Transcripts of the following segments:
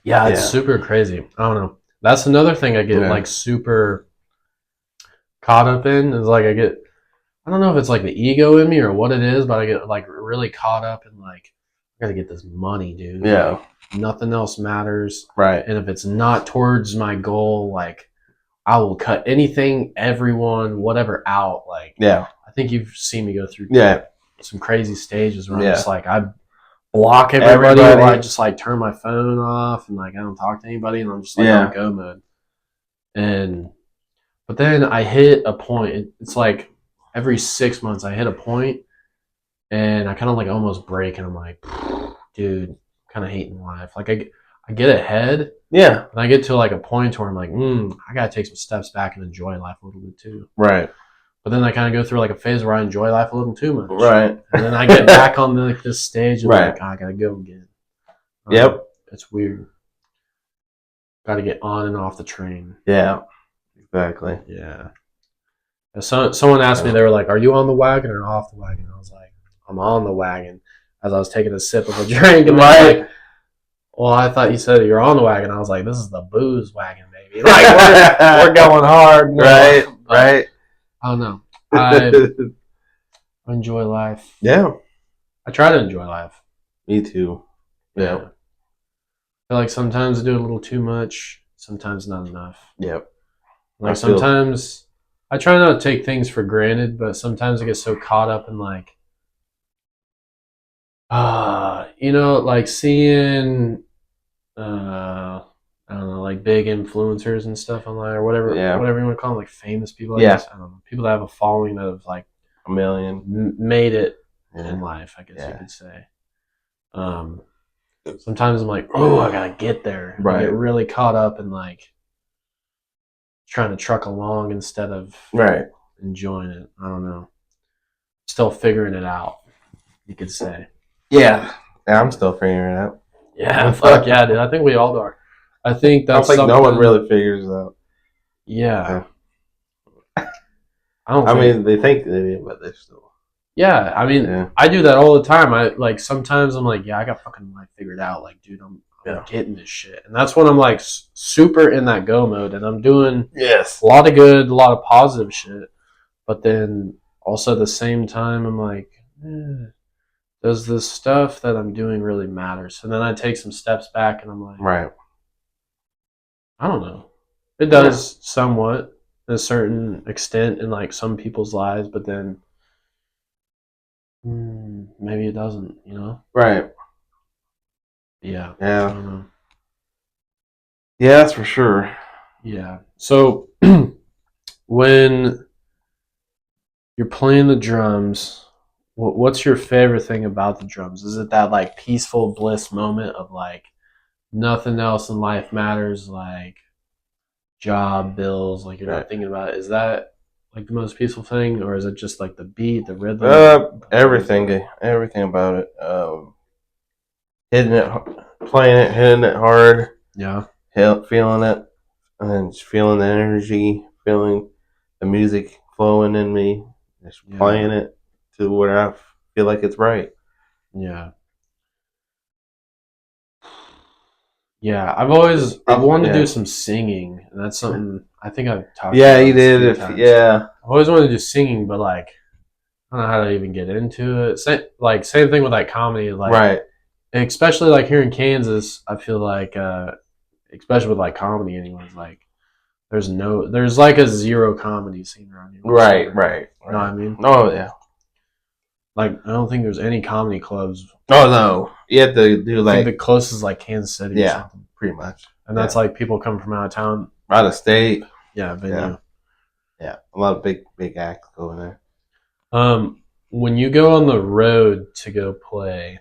Yeah, it's super crazy. I don't know. That's another thing I get like super caught up in is like I don't know if it's like the ego in me or what it is, but I get like really caught up in like I gotta get this money, dude. Yeah. Like, nothing else matters. Right. And if it's not towards my goal, like I will cut anything, everyone, whatever out. Like I think you've seen me go through some crazy stages where I'm just like I block everybody. Or I just like turn my phone off and like I don't talk to anybody and I'm just like on go mode. But then I hit a point. It's like every 6 months I hit a point and I kind of like almost break and I'm like, dude, I'm kind of hating life. Like I get ahead. Yeah. And I get to like a point where I'm like, I gotta take some steps back and enjoy life a little bit too. Right. But then I kind of go through like a phase where I enjoy life a little too much. Right. And then I get back on like this stage of like, I gotta go again. Yep. It's weird. Gotta get on and off the train. Yeah. Exactly. Yeah. Someone asked me, they were like, are you on the wagon or off the wagon? I was like, I'm on the wagon. As I was taking a sip of a drink. And they're like, well, I thought you said you're on the wagon. I was like, this is the booze wagon, baby. Like, we're going hard. Right. Right. I don't know. I enjoy life. Yeah. I try to enjoy life. Me too. Yeah. I feel like sometimes I do a little too much, sometimes not enough. Yep. Like sometimes I try not to take things for granted, but sometimes I get so caught up in like, like seeing, I don't know, like big influencers and stuff online or whatever you want to call them, like famous people. I guess. I don't know, people that have a following that have like a million made it in life, I guess you could say. Sometimes I'm like, oh, I gotta get there. Right. I get really caught up in like trying to truck along instead of enjoying it. I don't know. Still figuring it out, you could say. Yeah, I'm still figuring it out. Yeah, fuck yeah, dude. I think we all are. I think that's I don't think no one really figures it out. Yeah. I mean, they think they do, but they still. Yeah, I mean, I do that all the time. I like sometimes I'm like, I got fucking life figured out. Like, dude, I'm getting this shit, and that's when I'm like super in that go mode, and I'm doing a lot of good, a lot of positive shit. But then also at the same time, I'm like, does this stuff that I'm doing really matter? So then I take some steps back, and I'm like, I don't know. It does somewhat, to a certain extent, in like some people's lives, but then. Maybe it doesn't, you know? Right. Yeah. Yeah. I don't know. Yeah, that's for sure. Yeah. So when you're playing the drums, what's your favorite thing about the drums? Is it that like peaceful bliss moment of like nothing else in life matters, like job, bills, like you're not thinking about it? Is that like the most peaceful thing, or is it just like the beat, the rhythm? Everything about it. Hitting it, playing it, hitting it hard. Yeah. Feeling it, and then just feeling the energy, feeling the music flowing in me, just playing it to where I feel like it's right. Yeah. Yeah, I've wanted to do some singing, and that's something I think I've talked about. Yeah, you did. I've always wanted to do singing, but like I don't know how to even get into it. Same thing with like comedy, like especially like here in Kansas, I feel like especially with like comedy anyways, like there's like a zero comedy scene around here. Right. You know what I mean? Oh yeah. Like I don't think there's any comedy clubs. Oh no. You have to do like the closest is like Kansas City or something. Pretty much. And that's like people come from out of town. Out of state. Yeah, venue. Yeah. A lot of big acts go in there. When you go on the road to go play,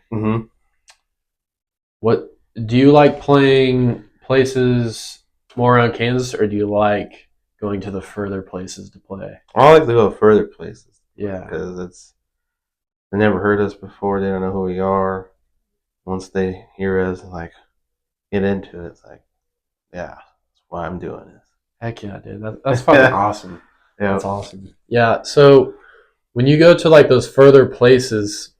what do you like playing places more around Kansas, or do you like going to the further places to play? I like to go further places. Yeah. Because they never heard us before, they don't know who we are. Once they hear us and like get into it, it's like, that's why I'm doing this. Heck yeah, dude. That's fucking awesome. Yeah. That's awesome. Yeah, so when you go to like those further places,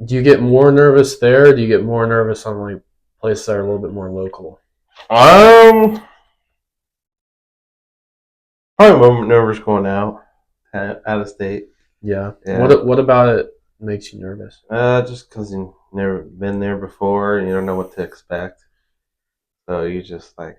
do you get more nervous there, or do you get more nervous on like places that are a little bit more local? Probably more nervous going out of state. Yeah. What about it makes you nervous? Just because you've never been there before and you don't know what to expect. So you just like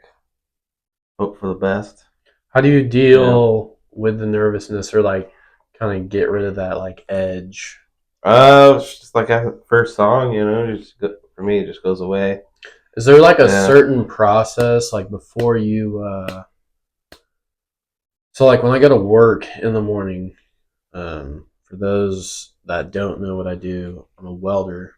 hope for the best. How do you deal with the nervousness, or like kind of get rid of that like edge? It's just like after the first song, for me, it just goes away. Is there like a certain process like before you? So like when I go to work in the morning, for those that don't know what I do, I'm a welder.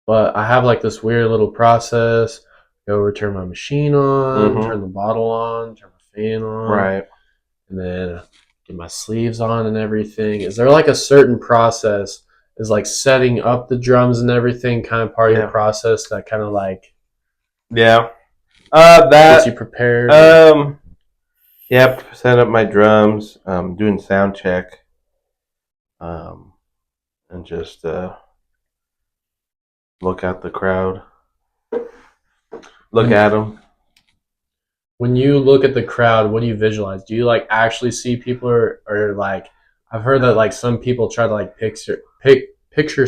But I have like this weird little process. Go over, turn my machine on, turn the bottle on, turn my fan on, right, and then get my sleeves on and everything. Is there like a certain process? Is like setting up the drums and everything kind of part of your process that kind of like that gets you prepared? Set up my drums, doing sound check, and just look at the crowd, look at them. When you look at the crowd, what do you visualize? Do you like actually see people, or like I've heard that like some people try to like picture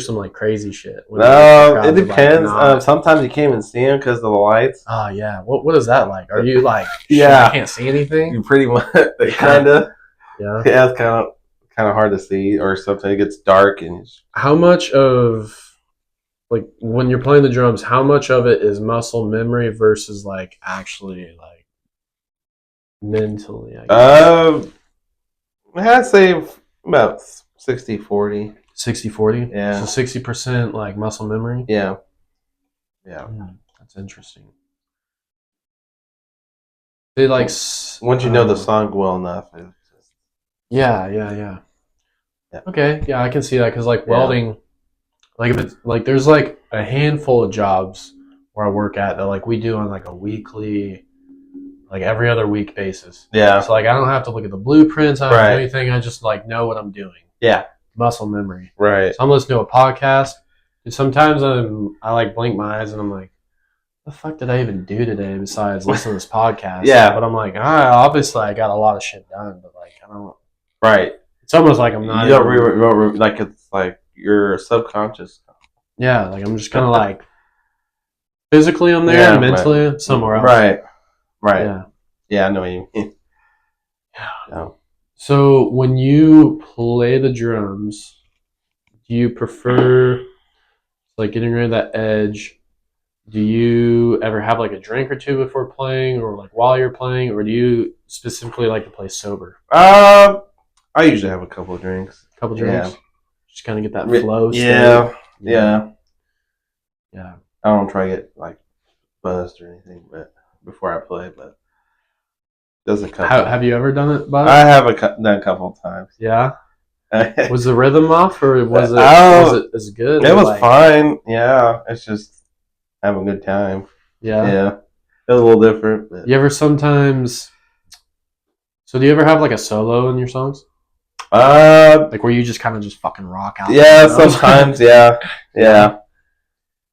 some like crazy shit? It depends. Like, sometimes you can't even see them because of the lights. Oh yeah, what is that like? Are you like I can't see anything? You pretty much kind of it's kind of hard to see, or sometimes it gets dark and. How much of like when you're playing the drums, how much of it is muscle memory versus like actually like mentally? I'd say about 60-40. 60-40? Yeah. So 60% like muscle memory? Yeah. That's interesting. They like once you know the song well enough. Yeah. Okay, yeah, I can see that because like welding, like if it's like there's like a handful of jobs where I work at that like we do on like a weekly, like every other week basis. Yeah. So like I don't have to look at the blueprints. I don't have to do anything. I just like know what I'm doing. Yeah. Muscle memory. Right. So I'm listening to a podcast, and sometimes I like blink my eyes and I'm like, the fuck did I even do today besides listen to this podcast? Yeah. But I'm like, obviously I got a lot of shit done, but like I don't. Right. It's almost like I'm not. You don't like it's like your subconscious. Yeah, like I'm just kind of like physically I'm there, and mentally somewhere else. Right. Yeah, I know what you mean. Yeah. So when you play the drums, do you prefer like getting rid of that edge? Do you ever have like a drink or two before playing, or like while you're playing, or do you specifically like to play sober? I usually have a couple of drinks. Just kind of get that flow. Yeah. I don't try to get like buzzed or anything, but before I play, but does a couple. Have you ever done it, Bob? I have done a couple of times. Yeah. Was the rhythm off, or was it as good? It was fine. Yeah, it's just having a good time. Yeah. It was a little different. But. You ever sometimes? So do you ever have like a solo in your songs? Like where you just kind of just fucking rock out. Yeah, sometimes. Yeah.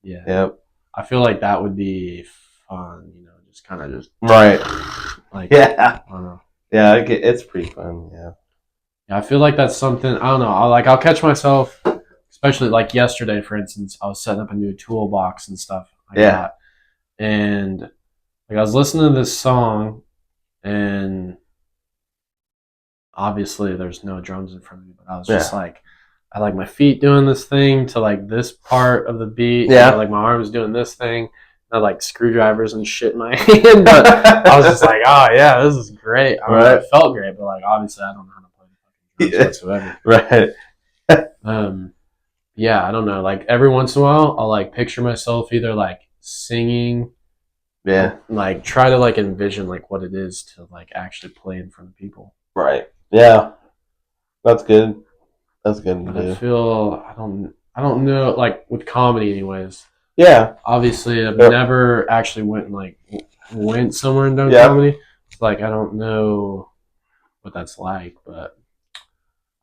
Yep. I feel like that would be fun. Just kind of just right. Like I don't know. Yeah, it's pretty fun. Yeah. I feel like that's something. I don't know. I'll catch myself, especially like yesterday, for instance. I was setting up a new toolbox and stuff. And like I was listening to this song, and obviously there's no drums in front of me, but I was just like, I like my feet doing this thing to like this part of the beat. Yeah. Like my arms doing this thing. I had like screwdrivers and shit in my hand, but I was just like, oh yeah, this is great. I mean, it felt great, but like obviously I don't know how to play the fucking drums whatsoever. Right. Yeah, I don't know. Like every once in a while, I'll like picture myself either like singing. Yeah. Like try to like envision like what it is to like actually play in front of people. Right. Yeah. That's good. That's good. I feel I don't know, like with comedy anyways. Yeah. Obviously I've never actually went somewhere and done comedy. It's like I don't know what that's like, but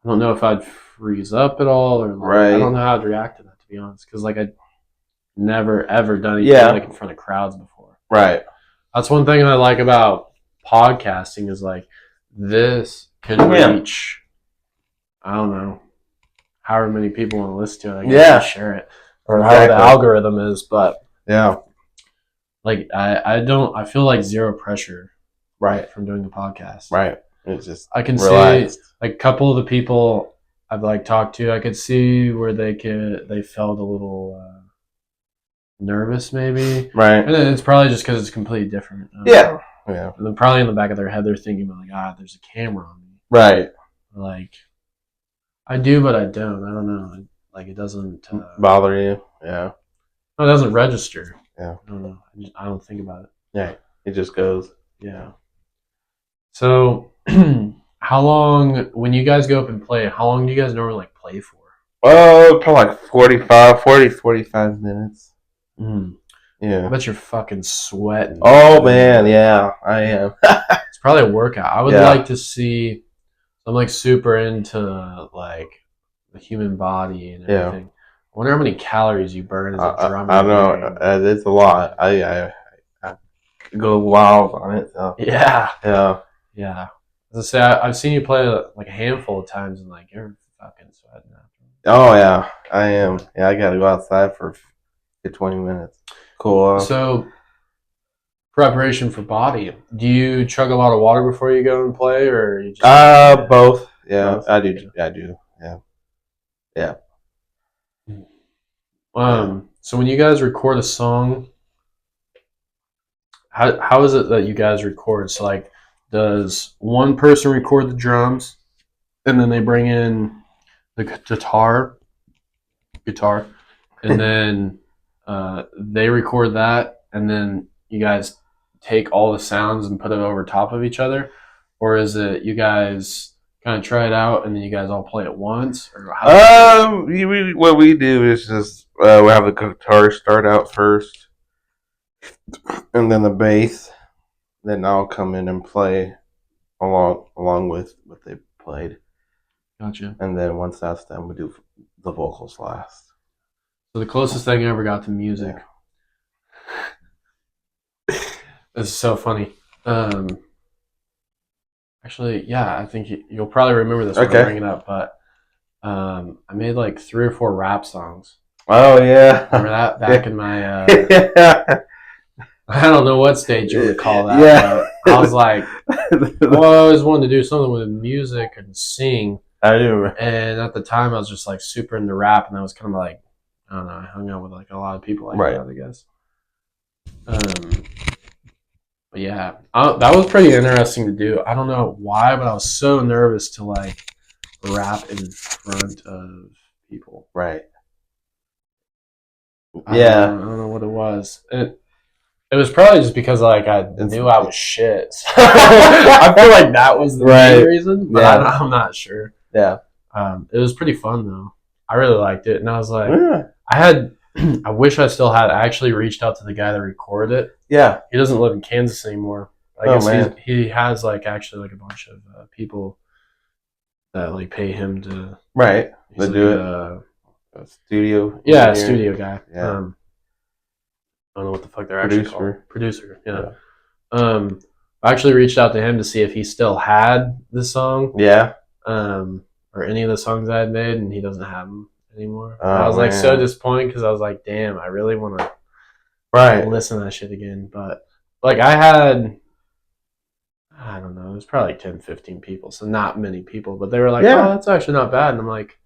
I don't know if I'd freeze up at all or like, I don't know how I'd react to that, to to be honest, because like I never ever done anything like in front of crowds before. Right. That's one thing I like about podcasting is like this can reach. I don't know, however many people want to listen to it. I guess you share it, or how the algorithm is, but like I feel like zero pressure. Right. From doing the podcast. Right. It's just I can see like a couple of the people I've like talked to, I could see where they felt a little nervous maybe. Right. And then it's probably just because it's completely different. Yeah. And then probably in the back of their head they're thinking like, there's a camera on me. Right. Like I do, but I don't. I don't know. Like it doesn't bother you. Yeah. No, it doesn't register. Yeah. I don't know. I don't think about it. Yeah. It just goes. Yeah. So, how long, when you guys go up and play, how long do you guys normally like play for? Oh, probably like 45 minutes. Yeah. I bet you're fucking sweating. Oh, man. Yeah, I am. It's probably a workout. I would like to see, I'm like super into like the human body and everything. I wonder how many calories you burn as a drummer. I know. It's a lot. I go wild on it. So. Yeah. Yeah. Yeah. As I say, I've seen you play like a handful of times and like you're fucking sweating after. Oh, yeah. I am. Yeah, I got to go outside for 20 minutes. Cool. So, preparation for body. Do you chug a lot of water before you go and play, or you just both? Yeah, both? I do. Yeah. I do. Yeah. Yeah. So when you guys record a song, how is it that you guys record? So like, does one person record the drums, and then they bring in the guitar, and then they record that, and then you guys take all the sounds and put it over top of each other, or is it you guys kind of try it out and then you guys all play at once? Or what we do is just we have the guitar start out first, and then the bass. Then I'll come in and play along with what they played. Gotcha. And then once that's done, we do the vocals last. So the closest thing I ever got to music. Yeah. This is so funny. Actually, yeah, I think you'll probably remember this when I bring it up, but I made like 3 or 4 rap songs. Oh, yeah. Remember that? Back in my... I don't know what stage you would call that. Yeah. But I was like, I always wanted to do something with music and sing. I do. And at the time, I was just like super into rap, and I was kind of like, I don't know, I hung out with like a lot of people like that, I guess. But yeah, that was pretty interesting to do. I don't know why, but I was so nervous to like rap in front of people. Right. I don't know what it was. It was probably just because like I knew I was shit. So I feel like that was the main reason, but I'm not sure. Yeah. It was pretty fun though. I really liked it, and I was like, I wish I still had. I actually reached out to the guy that recorded it. Yeah. He doesn't live in Kansas anymore. I guess he has like actually like a bunch of people that like pay him to to do it. A studio. Yeah, a studio guy. Yeah. I don't know what the fuck they're actually called. Producer. Yeah. I actually reached out to him to see if he still had the song. Yeah. Or any of the songs I had made, and he doesn't have them anymore. I was like so disappointed because I was like, damn, I really want to listen to that shit again. But like I had, I don't know, it was probably like 10, 15 people, so not many people. But they were like, oh, that's actually not bad. And I'm like,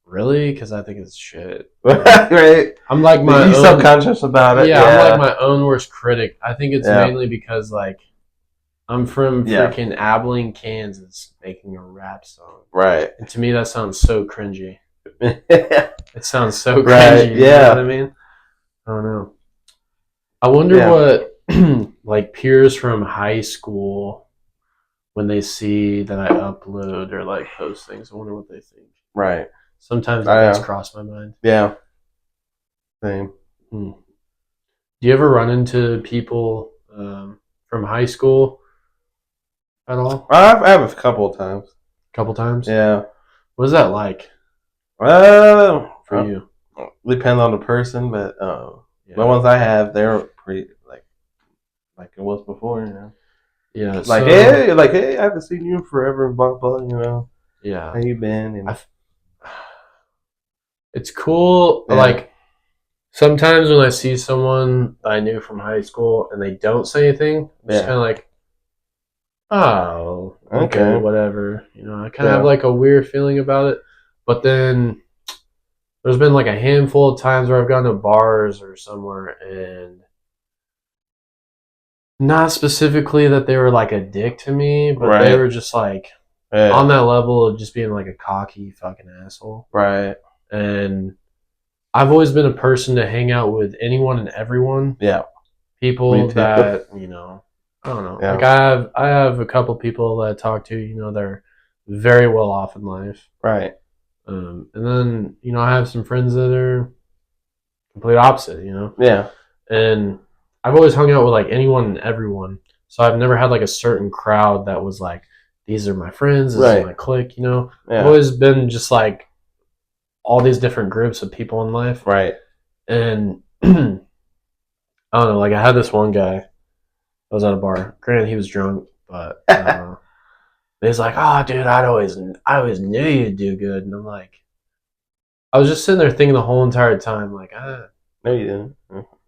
really? Because I think it's shit. Right. I'm like my own... self-conscious about it. Yeah, I'm like my own worst critic. I think it's mainly because like I'm from freaking Abilene, Kansas, making a rap song. Right. And to me, that sounds so cringy. It sounds so cringy. You know what I mean? I don't know. I wonder what like peers from high school, when they see that I upload or like post things, I wonder what they think. Right. Sometimes that's crossed my mind. Yeah. Same. Do you ever run into people from high school at all? I have a couple of times. Couple times? Yeah. What is that like? For you? depends on the person, but the ones I have, they're pretty like it was before, you know. Yeah. Hey, I haven't seen you in forever, and blah blah, you know. Yeah. How you been? And it's cool. Yeah. Like sometimes when I see someone that I knew from high school and they don't say anything, I'm just kind of like, oh, okay, whatever. You know, I kind of have like a weird feeling about it. But then there's been like a handful of times where I've gone to bars or somewhere and not specifically that they were like a dick to me, but they were just like on that level of just being like a cocky fucking asshole. Right. And I've always been a person to hang out with anyone and everyone. Yeah. People that, you know, I don't know. Yeah. Like I have a couple people that I talk to, you know, they're very well off in life. Right. And then, you know, I have some friends that are complete opposite, you know? Yeah. And I've always hung out with like anyone and everyone. So I've never had like a certain crowd that was like, these are my friends, this is my clique, you know? Yeah. I've always been just like all these different groups of people in life. Right. And I don't know, like I had this one guy that was at a bar. Granted, he was drunk, but he's like, "Oh, dude, I always knew you'd do good." And I'm like, I was just sitting there thinking the whole entire time, like, no, you didn't.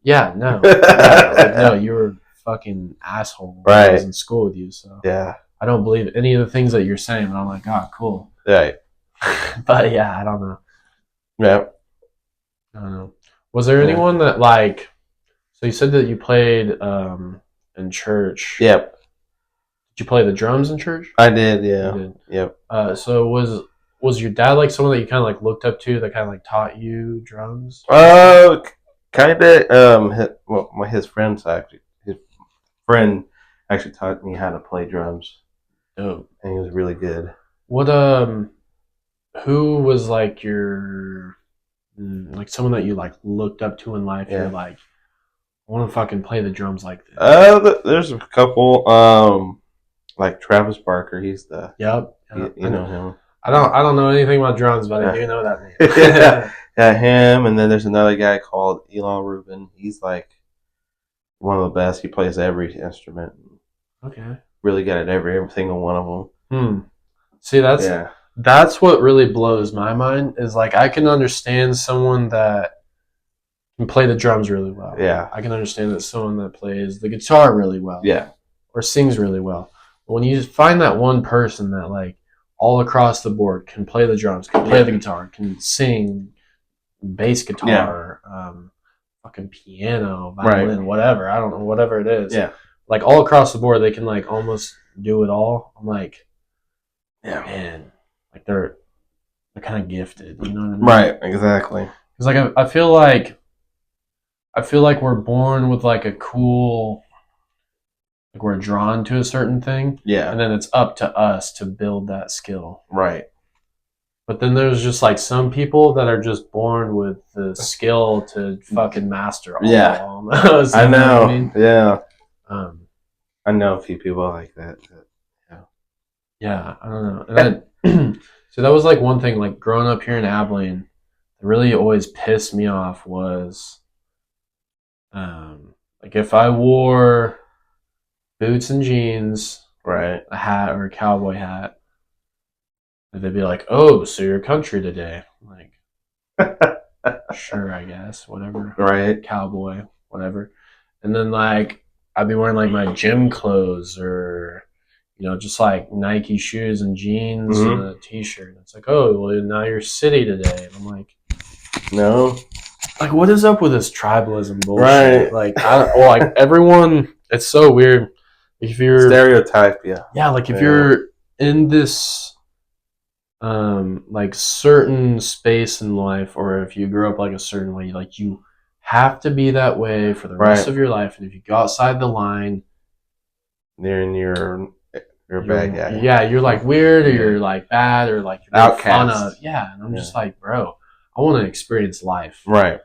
Yeah, no, like, no, you were a fucking asshole when I was in school with you. So yeah, I don't believe any of the things that you're saying. But I'm like, oh, cool. Right. But yeah, I don't know. Yeah. I don't know. Was there anyone that like? So you said that you played in church. Yep. Did you play the drums in church? I did. Yeah. You did. Yep. So was your dad like someone that you kind of like looked up to that kind of like taught you drums? Kind of. His friend actually taught me how to play drums. Oh, and he was really good. What who was like your like someone that you like looked up to in life? Yeah. You're like, I want to fucking play the drums like this. There's a couple. Like Travis Barker, he's the. Yep. You know him. I don't know anything about drums, but I do know that name. Yeah, him. And then there's another guy called Elon Rubin. He's like one of the best. He plays every instrument. Okay. Really good at every single one of them. See, that's what really blows my mind is like I can understand someone that can play the drums really well. Yeah. I can understand that someone that plays the guitar really well. Yeah. Or sings really well. But when you find that one person that like all across the board can play the drums, can play the guitar, can sing bass guitar, fucking piano, violin, whatever. I don't know, whatever it is. Yeah. Like all across the board, they can like almost do it all. I'm like, yeah, man, like they're kind of gifted. You know what I mean? Right. Exactly. Because like I feel like we're born with like a cool. Like we're drawn to a certain thing. Yeah. And then it's up to us to build that skill. Right. But then there's just like some people that are just born with the skill to fucking master all. Yeah. Almost, I know. I mean? Yeah. I know a few people like that. Yeah. Yeah, I don't know. And then, so that was like one thing, like growing up here in Abilene, that really always pissed me off was like if I wore boots and jeans, right, a hat or a cowboy hat, and they'd be like, "Oh, so you're country today?" I'm like, sure, I guess, whatever. Right, cowboy, whatever. And then like I'd be wearing like my gym clothes or just like Nike shoes and jeans and a t-shirt. It's like, oh, well, now you're city today, and I'm like, no. Like, what is up with this tribalism Right. bullshit? Like, everyone. It's so weird. If you're stereotype, yeah, like if you're in this, like certain space in life, or if you grew up like a certain way, like you have to be that way for the rest of your life, and if you go outside the line, then you're a bad guy. Yeah, you're like weird, or you're like bad, or like you're outcast. Yeah, and I'm just like, bro, I want to experience life. Right.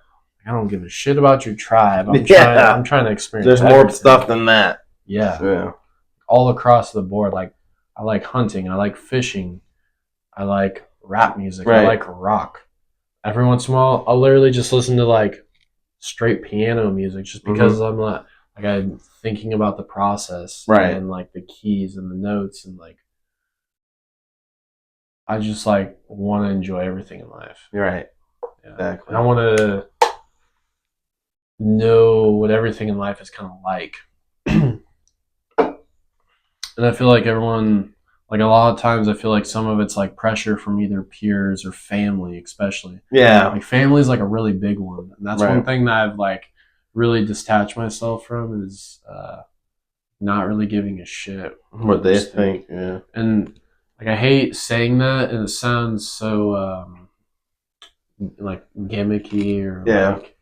I don't give a shit about your tribe. I'm trying to experience. There's more stuff than that. Yeah. All across the board. Like, I like hunting. I like fishing. I like rap music. I like rock. every once in a while, I'll literally just listen to like straight piano music, just because I'm not like I'm thinking about the process, right, and like the keys and the notes, and like I just like want to enjoy everything in life. You're right. Yeah. Exactly. And I want to know what everything in life is kind of like. And I feel like everyone, like a lot of times, I feel like some of it's like pressure from either peers or family, especially. Yeah. Like family is like a really big one. And that's Right. one thing that I've like really detached myself from is not really giving a shit what they think. Yeah. And like I hate saying that, and it sounds so like gimmicky or like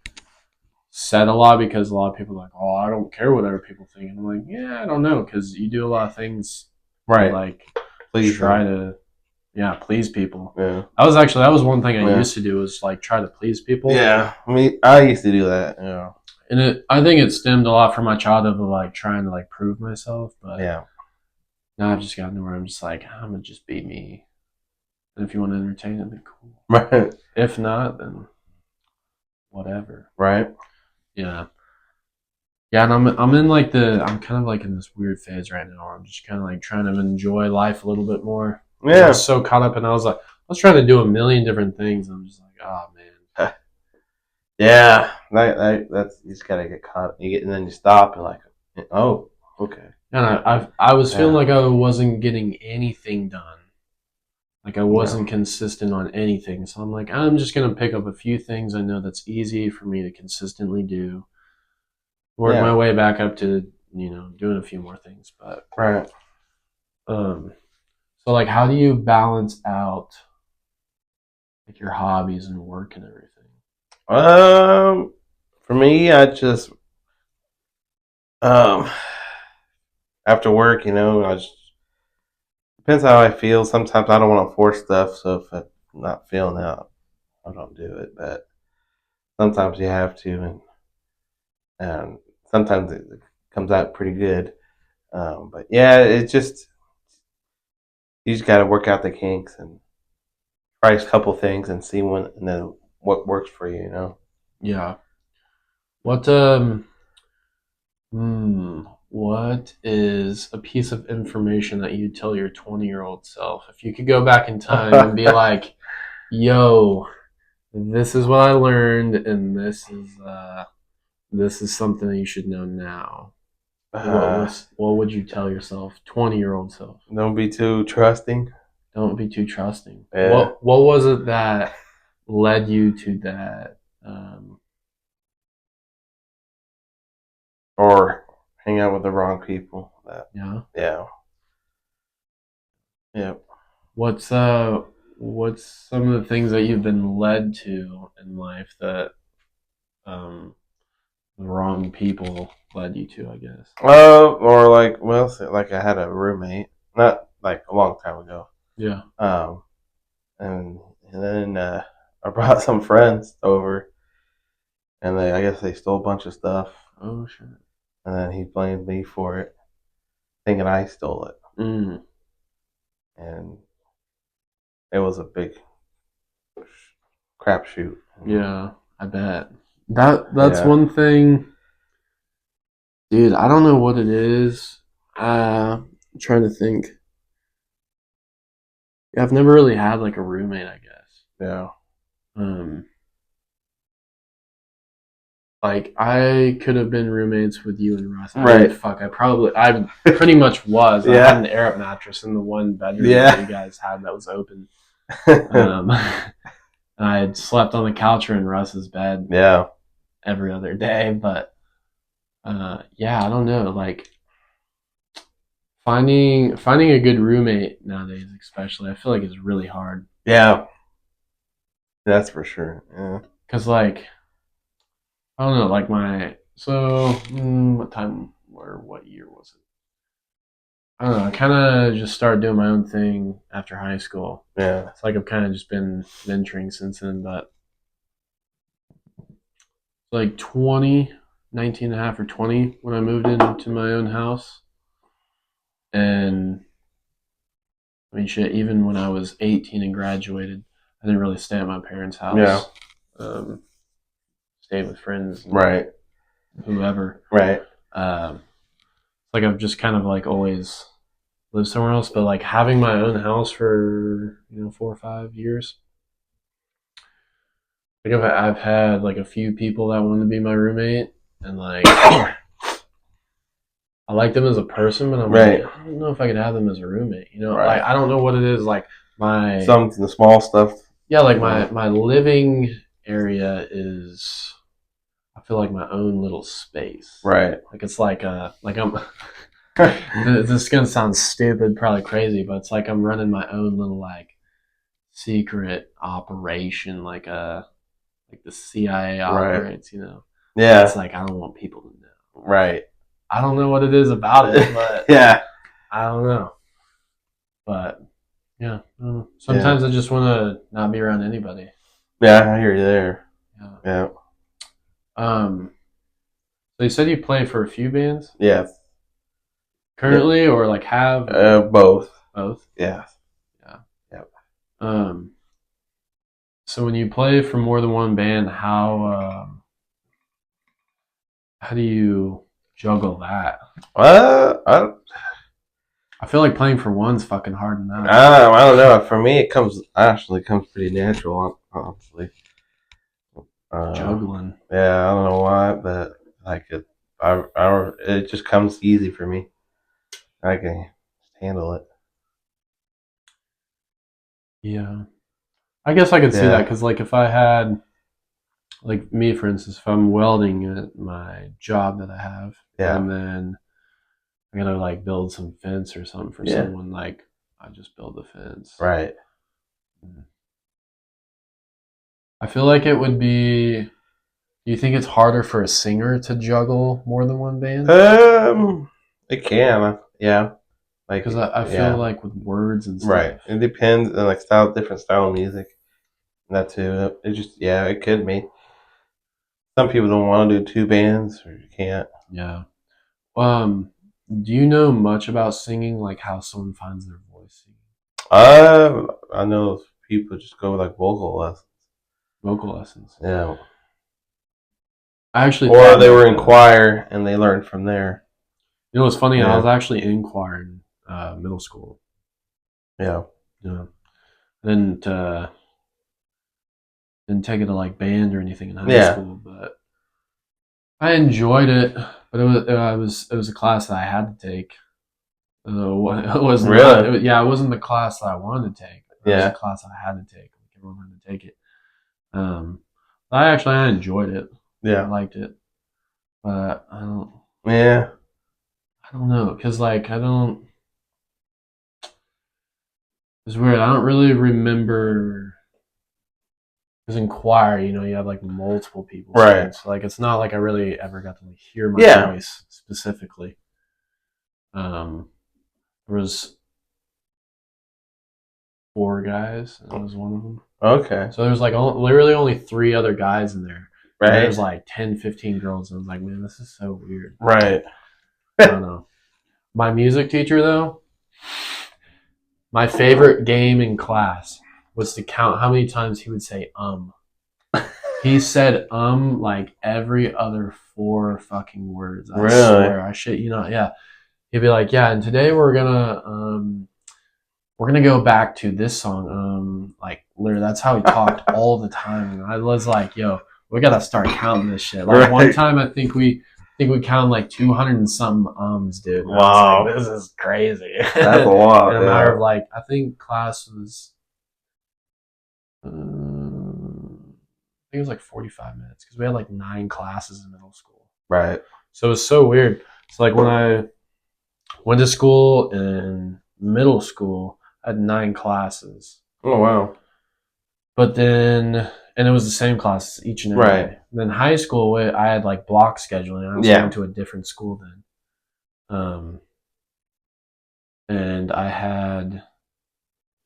said a lot, because a lot of people are like, oh, I don't care what other people think. And I'm like, yeah, I don't know, because you do a lot of things to like try to please people. Yeah. That was one thing I used to do, was like try to please people. Yeah. I mean, I used to do that. Yeah. And I think it stemmed a lot from my childhood of like trying to like prove myself. But now I've just gotten to where I'm just like, I'm gonna just be me. And if you want to entertain it, then cool. Right. If not, then whatever. Right. Yeah. Yeah, and I'm in like I'm kind of like in this weird phase right now where I'm just kind of like trying to enjoy life a little bit more. Yeah. I was so caught up, and I was trying to do a million different things. And I'm just like, oh man. Yeah. That's you just gotta get caught. And then you stop and like, oh, okay. And I was feeling like I wasn't getting anything done. Like I wasn't consistent on anything. So I'm like, I'm just gonna pick up a few things I know that's easy for me to consistently do. Work my way back up to, doing a few more things. But so like, how do you balance out like your hobbies and work and everything? For me, I just after work, I just depends how I feel. Sometimes I don't want to force stuff, so if I'm not feeling it, I don't do it. But sometimes you have to, and sometimes it comes out pretty good. But yeah, it just you just got to work out the kinks and try a couple things and see and then what works for you. Yeah. What what is a piece of information that you tell your 20-year-old self? If you could go back in time and be like, yo, this is what I learned, and this is something that you should know now. What would you tell yourself, 20-year-old self? Don't be too trusting. Don't be too trusting. Yeah. What was it that led you to that? Or hang out with the wrong people. Yeah. What's some of the things that you've been led to in life that the wrong people led you to, I guess? Or like I had a roommate, not like a long time ago. Yeah. And then I brought some friends over, and I guess they stole a bunch of stuff. Oh shit. And then he blamed me for it, thinking I stole it. And it was a big crapshoot. Yeah, I bet. That's one thing, dude. I don't know what it is. I'm trying to think. Yeah, I've never really had like a roommate, I guess. Yeah. Like I could have been roommates with you and Russ. Right. I pretty much was. I had an air up mattress in the one bedroom that you guys had that was open. I had slept on the couch or in Russ's bed. Yeah. Every other day, but I don't know. Like finding a good roommate nowadays, especially, I feel like it's really hard. Yeah. That's for sure. Yeah. Because like, I don't know, like what time or what year was it? I don't know. I kind of just started doing my own thing after high school. Yeah. It's like I've kind of just been venturing since then, but like 19 and a half or 20 when I moved into my own house. And I mean, shit, even when I was 18 and graduated, I didn't really stay at my parents' house. Yeah. Stayed with friends. Right. Whoever. Right. Like I've just kind of like always lived somewhere else, but like having my own house for 4 or 5 years. Like I've had like a few people that wanted to be my roommate, and like I like them as a person, but I'm like, I don't know if I could have them as a roommate. Like I don't know what it is. Like the small stuff. Yeah, like my living area is, I feel like my own little space. Right. Like it's like I'm. This is gonna sound stupid, probably crazy, but it's like I'm running my own little like secret operation, like the CIA operates. Yeah. It's like I don't want people to know. Right. I don't know what it is about it, but yeah. I don't know. But yeah, sometimes I just want to not be around anybody. Yeah, I hear you there. Yeah. So you said you play for a few bands? Yeah. Currently, or like have? Both. Both? Yeah. Yeah. So when you play for more than one band, how do you juggle that? I feel like playing for one's fucking hard enough. I don't know. For me, it comes pretty natural, honestly. Juggling. Yeah, I don't know why, but like it just comes easy for me. I can handle it. Yeah, I guess I could see that because like if I had, like me for instance, if I'm welding at my job that I have, and then I'm gonna like build some fence or something for someone, like I just build the fence. Right. I feel like it would be. Do you think it's harder for a singer to juggle more than one band? It can, yeah. Like because I feel like with words and stuff. Right. It depends on like different style of music. That too. It just it could be. Some people don't want to do two bands, or you can't. Yeah. Do you know much about singing? Like how someone finds their voice singing? I know people just go with like vocal lessons. Vocal lessons. Yeah. I actually. Or they were in choir and they learned from there. You know what's funny? Yeah. I was actually in choir in middle school. Yeah. Yeah. Didn't take it to like band or anything in high school, but I enjoyed it. But it was a class that I had to take. It was really? It wasn't the class that I wanted to take. It was a class I had to take. Like everyone had to take it. I enjoyed it. Yeah, I liked it, but I don't. Yeah, I don't know, cause like I don't. It's weird. I don't really remember. Because in choir, you have like multiple people, right? So like it's not like I really ever got to like hear my voice specifically. There was 4 guys, and I was one of them. Okay. So there's like literally only 3 other guys in there. Right. And there's like 10, 15 girls, and I was like, man, this is so weird. Right. I don't know. My music teacher, though, my favorite game in class was to count how many times he would say He said like every other 4 fucking words. I swear. I shit you not. Yeah. He'd be like, yeah, and today we're gonna go back to this song. Like literally that's how he talked all the time. And I was like, yo, we gotta start counting this shit. Like one time I think we counted like 200 and something dude. And wow. Like, this is crazy. That's a lot. In a matter of like, I think class was I think it was like 45 minutes because we had like 9 classes in middle school. Right. So it was so weird. So like when I went to school in middle school, I had 9 classes. Oh wow. But then, and it was the same classes each and every day. Then high school, I had like block scheduling. I was going to a different school then. And I had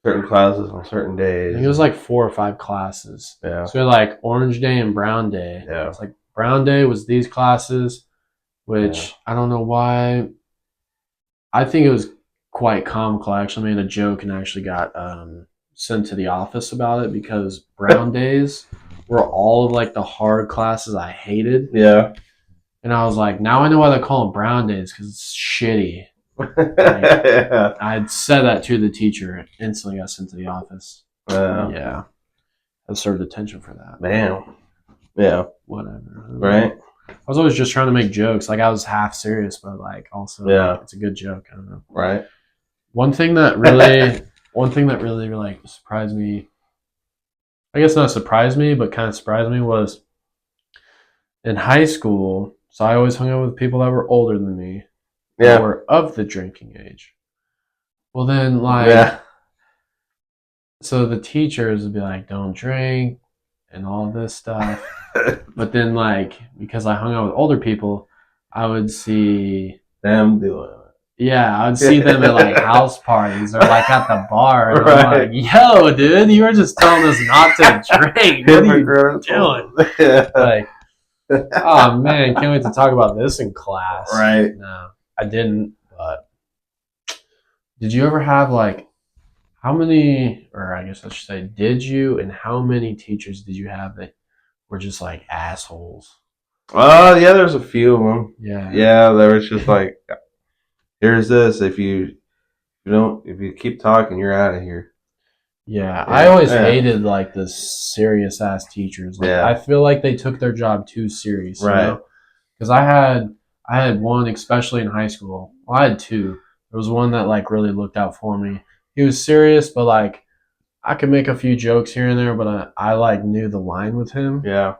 certain classes on certain days. I think it was like 4 or 5 classes. Yeah. So we had like Orange Day and Brown Day. Yeah. It's like Brown Day was these classes, which I don't know why. I think it was quite comical. I actually made a joke and actually got sent to the office about it because brown days were all of like the hard classes I hated. Yeah. And I was like, now I know why they call them brown days because it's shitty. Like, I'd said that to the teacher and instantly got sent to the office. Yeah. I served attention for that. Man. Yeah. Whatever. Right. I was always just trying to make jokes. Like I was half serious, but like also like, it's a good joke. I don't know. Right. One thing that really like surprised me, I guess not surprised me, but kind of surprised me was in high school. So I always hung out with people that were older than me, that were of the drinking age. Well, then so the teachers would be like, "Don't drink," and all this stuff. But then, like, because I hung out with older people, I would see them doing it. Yeah, I would see them at like house parties or like at the bar, and I'm like, "Yo, dude, you were just telling us not to drink. What are you doing?" Like, oh man, can't wait to talk about this in class. Right? No, I didn't. But did you ever have like how many, or I guess I should say, did you and how many teachers did you have that were just like assholes? Yeah, there's a few of them. Yeah, there was just like, here's this. If you keep talking, you're out of here. Yeah, I always hated like the serious ass teachers. Like, I feel like they took their job too serious, right? Because I had one, especially in high school. Well, I had two. There was one that like really looked out for me. He was serious, but like I could make a few jokes here and there, but I like knew the line with him. Yeah.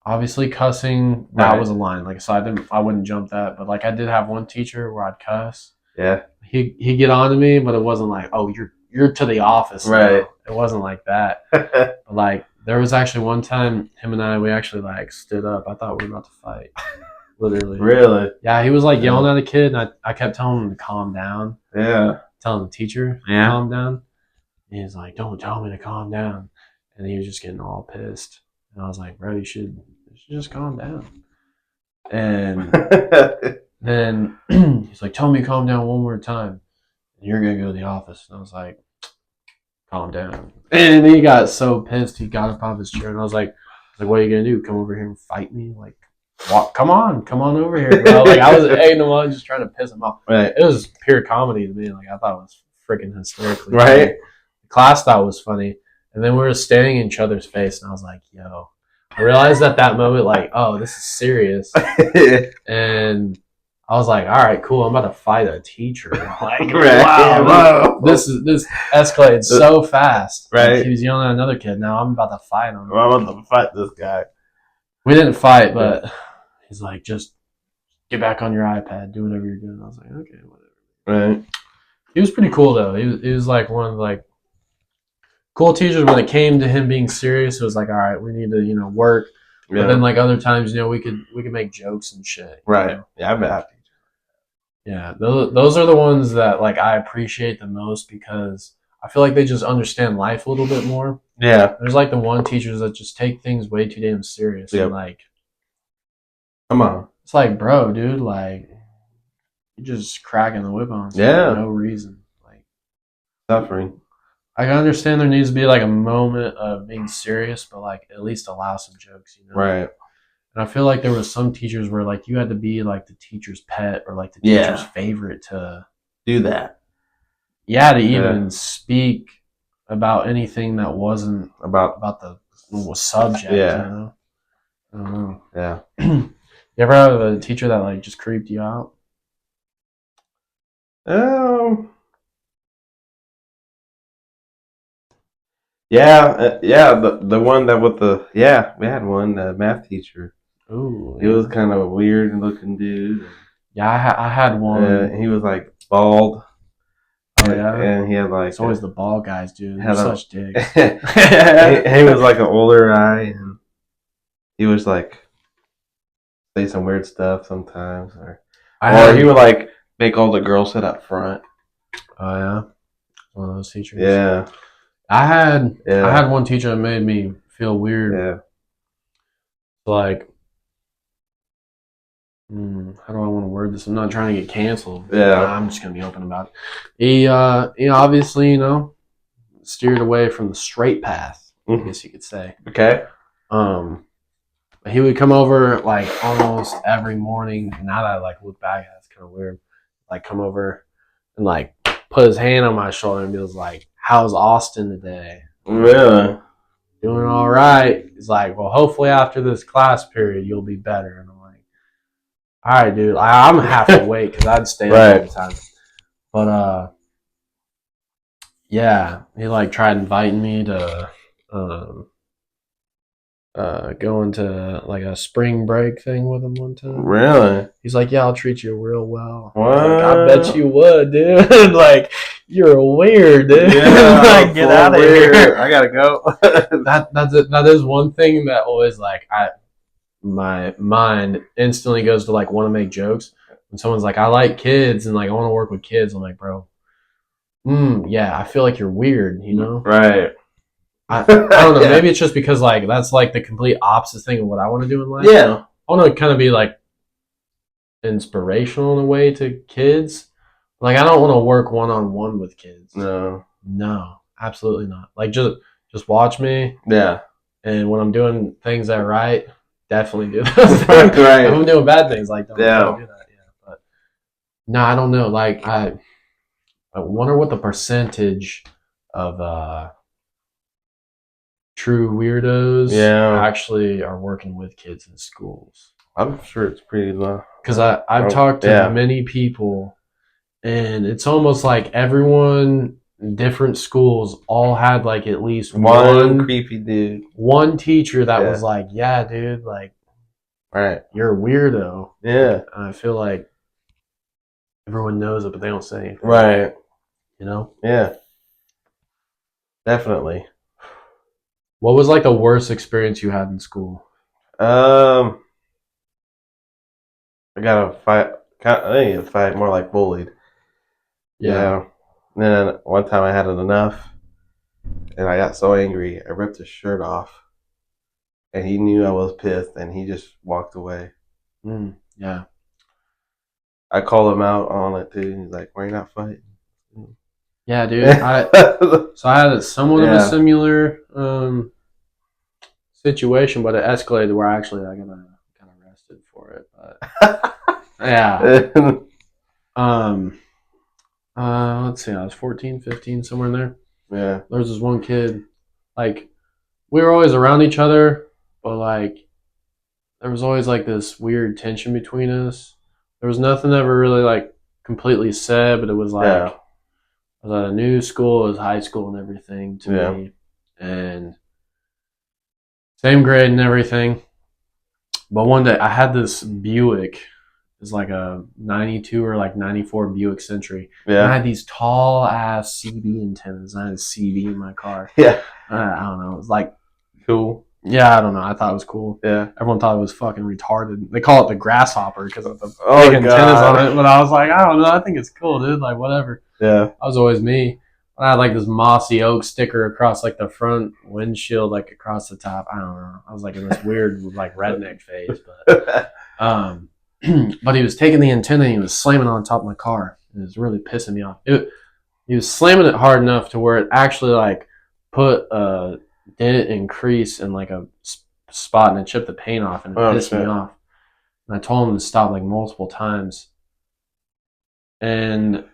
Obviously cussing, that was a line. Like, so I wouldn't jump that, but like I did have one teacher where I'd cuss. Yeah. He'd get on to me, but it wasn't like, "Oh, you're to the office." Right. It wasn't like that. But like there was actually one time him and we actually like stood up. I thought we were about to fight. Literally. Really? Yeah, he was like yelling at a kid, and I kept telling him to calm down. Yeah. Telling the teacher to calm down. And he was like, "Don't tell me to calm down." And he was just getting all pissed. And I was like, "Bro, you should just calm down." And then he's like, "Tell me to calm down one more time, and you're gonna go to the office." And I was like, "Calm down." And he got so pissed, he got up off his chair, and I was like, "What are you gonna do? Come over here and fight me? Like, come on over here, bro." Like I was egging him on, just trying to piss him off. Right. It was pure comedy to me. Like I thought it was freaking hysterically right. Funny. The class thought it was funny, and then we were staring in each other's face, and I was like, "Yo." I realized at that moment, like, oh, this is serious. And I was like, all right, cool. I'm about to fight a teacher. Like, wow, this escalated so fast. Right. Like, he was yelling at another kid. Now I'm about to fight him. I'm about to fight this guy. We didn't fight, but he's like, just get back on your iPad. Do whatever you're doing. I was like, okay, whatever. Right. He was pretty cool, though. He was like one of the, like, cool teachers. When it came to him being serious, it was like, all right, we need to, work. Yeah. But then, like, other times, we could make jokes and shit. Right. Yeah, I've been happy. Yeah, those are the ones that like I appreciate the most because I feel like they just understand life a little bit more. Yeah. There's like the one teachers that just take things way too damn serious. Yep. And like, come on. It's like, bro, dude, like, you're just cracking the whip on us for no reason. Like, suffering. I can understand there needs to be like a moment of being serious, but like at least allow some jokes, Right. And I feel like there was some teachers where like you had to be like the teacher's pet or like the teacher's favorite to do that. Yeah, to even speak about anything that wasn't about the subject. Yeah. I don't know. Yeah. You ever have a teacher that like just creeped you out? Yeah, the one that with we had one math teacher. Ooh, he was kind of a weird looking dude. Yeah, I had one. He was like bald. Oh yeah, and he had like it's always the bald guys, dude. They're such dicks. he was like an older guy, and he was like say some weird stuff sometimes, or he would like make all the girls sit up front. Oh yeah, one of those teachers. Yeah. I had one teacher that made me feel weird. Yeah. Like how do I want to word this? I'm not trying to get canceled. Yeah. I'm just gonna be open about it. He obviously, steered away from the straight path, I guess you could say. Okay. He would come over like almost every morning. Now that I like look back, it's kind of weird. Like come over and like put his hand on my shoulder and be like, "How's Austin today?" Really? Doing all right. He's like, "Well, hopefully after this class period, you'll be better." And I'm like, "All right, dude. I'm half awake because I'd stay up all the time." But yeah, he like tried inviting me to go into like a spring break thing with him one time. Really? He's like, "Yeah, I'll treat you real well." What? Like, I bet you would, dude. Like, you're weird, dude. Yeah, like, get out of here. I gotta go. That is one thing that always like my mind instantly goes to like want to make jokes. When someone's like, "I like kids and like I want to work with kids," I'm like, "Bro, yeah, I feel like you're weird," Right. I don't know. Yeah. Maybe it's just because like that's like the complete opposite thing of what I want to do in life. Yeah. I want to kind of be like inspirational in a way to kids. Like I don't want to work one-on-one with kids. No, absolutely not. Like just watch me. Yeah. And when I'm doing things that are right, definitely do those things. Right. If I'm doing bad things, like don't do that. Yeah. But no, I don't know. Like I wonder what the percentage of true weirdos actually are working with kids in schools. I'm sure it's pretty low. Because I've talked to many people, and it's almost like everyone in different schools all had like at least one creepy dude. One teacher that was like, "Yeah, dude, like, you're a weirdo." Yeah. And I feel like everyone knows it, but they don't say anything. Right. Yeah. Definitely. What was like the worst experience you had in school? I got a fight. I didn't get a fight, more like bullied. Yeah. And then one time I had it enough, and I got so angry, I ripped his shirt off, and he knew I was pissed, and he just walked away. Yeah. I called him out on it too. He's like, "Why are you not fighting?" Yeah, dude. So I had somewhat of a similar situation, but it escalated where actually I got arrested for it. But yeah. Let's see. I was 14, 15, somewhere in there. Yeah. There was this one kid. Like, we were always around each other, but like, there was always like this weird tension between us. There was nothing ever really like completely said, but it was like. I was at a new school, it was high school and everything to me. And same grade and everything. But one day I had this Buick. It's like a 92 or like 94 Buick Century. Yeah. And I had these tall ass CB antennas. I had a CB in my car. Yeah. I don't know. It was like cool. Yeah, I don't know. I thought it was cool. Yeah. Everyone thought it was fucking retarded. They call it the grasshopper because of the big antennas on it. But I was like, I don't know. I think it's cool, dude. Like, whatever. Yeah. I was always me. I had like this mossy oak sticker across like the front windshield, like across the top. I don't know. I was like in this weird like redneck phase. But but he was taking the antenna and he was slamming it on top of my car. It was really pissing me off. He was slamming it hard enough to where it actually like put a dent and crease in like a spot and it chipped the paint off and it pissed me off. And I told him to stop like multiple times. And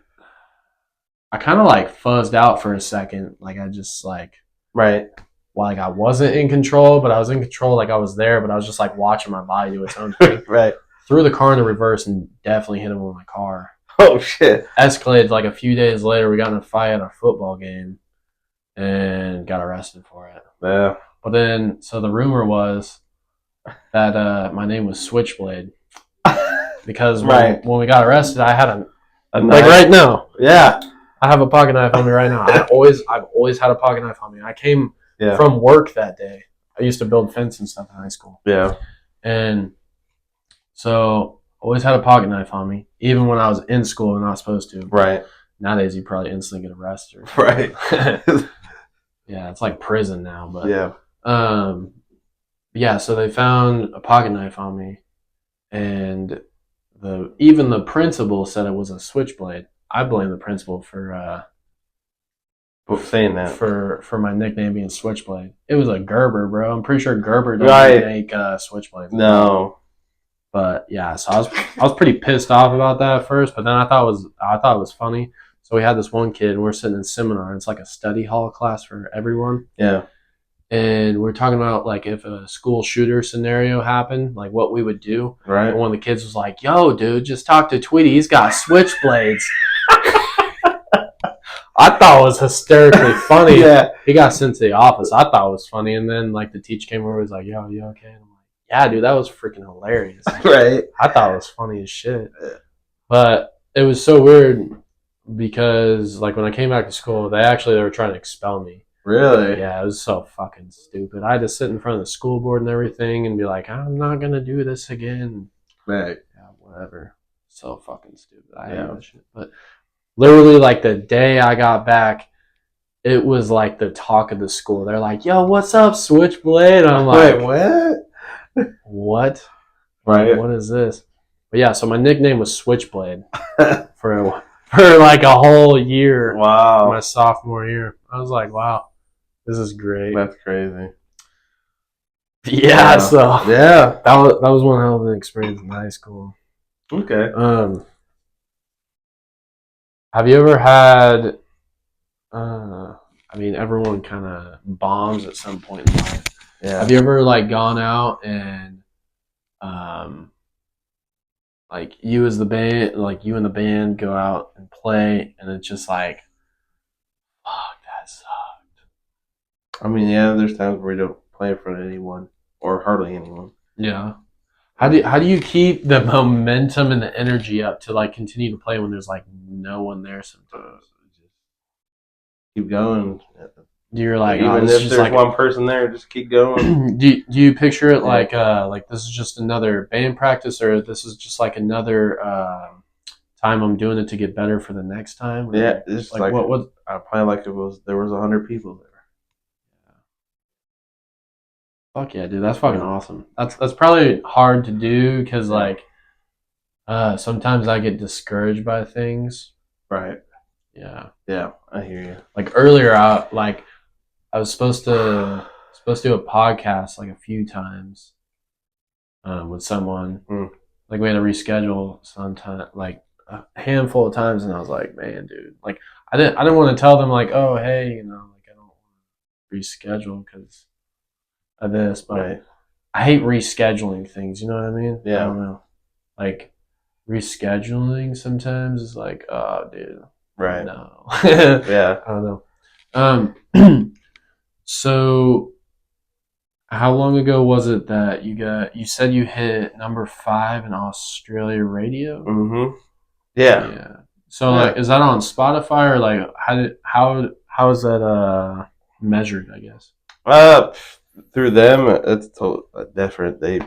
I kind of like fuzzed out for a second. Like I just like, like I wasn't in control, but I was in control. Like I was there, but I was just like watching my body do its own thing. Threw the car in the reverse and definitely hit him with my car. Oh shit. Escalated like a few days later. We got in a fight at a football game and got arrested for it. Yeah. But then, so the rumor was that my name was Switchblade. Because when we got arrested, I had a knife. Like right now. Yeah. I have a pocket knife on me right now. I've always had a pocket knife on me. I came from work that day. I used to build fence and stuff in high school. Yeah. And so always had a pocket knife on me, even when I was in school and not supposed to. Right. Nowadays, you probably instantly get arrested. Right. Yeah, it's like prison now. But yeah. Yeah. So they found a pocket knife on me, and even the principal said it was a switchblade. I blame the principal for saying that for my nickname being Switchblade. It was a Gerber, bro. I'm pretty sure Gerber doesn't make switchblades. No. But yeah, so I was pretty pissed off about that at first, but then I thought it was funny. So we had this one kid, and we're sitting in seminar. It's like a study hall class for everyone. Yeah. And we're talking about like if a school shooter scenario happened, like what we would do. Right. And one of the kids was like, "Yo, dude, just talk to Tweedy. He's got switchblades." I thought it was hysterically funny. Yeah. He got sent to the office. I thought it was funny, and then like the teacher came over and was like, "Yo, you okay?" And I'm like, "Yeah, dude, that was freaking hilarious." Right. I thought it was funny as shit. But it was so weird because like when I came back to school, they were trying to expel me. Really? Yeah, it was so fucking stupid. I had to sit in front of the school board and everything and be like, "I'm not gonna do this again." Right. Yeah, whatever. So fucking stupid. I hate that shit. But literally, like the day I got back, it was like the talk of the school. They're like, "Yo, what's up, Switchblade?" And I'm like, "Wait, what? What? Right? What is this?" But yeah, so my nickname was Switchblade for like a whole year. Wow. My sophomore year, I was like, "Wow, this is great." That's crazy. Yeah. So yeah, that was one hell of an experience in high school. Okay. Have you ever had? I mean, everyone kind of bombs at some point in life. Yeah. Have you ever like gone out and, like you and the band go out and play, and it's just like, fuck, that sucked. I mean, yeah, there's times where we don't play in front of anyone or hardly anyone. Yeah. How do you keep the momentum and the energy up to like continue to play when there's like no one there sometimes? Keep going. You're like, even if there's like one person there, just keep going. do you picture it like this is just another band practice, or this is just like another time I'm doing it to get better for the next time? Or yeah, it's like what I play like there was 100 people there. Fuck yeah, dude, that's fucking awesome. That's probably hard to do because like sometimes I get discouraged by things. Right. Yeah. Yeah, I hear you. Like earlier, I was supposed to do a podcast like a few times with someone. Like we had to reschedule sometime, like a handful of times, and I was like, man, dude, like I didn't want to tell them like, oh hey, you know, like I don't want to reschedule because of this, but I hate rescheduling things. You know what I mean? Yeah. I don't know. Like rescheduling sometimes is like, oh, dude. Right. No. Yeah. I don't know. So how long ago was it that you said you hit number 5 in Australia radio? Mm-hmm. Yeah. Yeah. So like, is that on Spotify or like how is that measured, I guess? Through them, it's totally different. They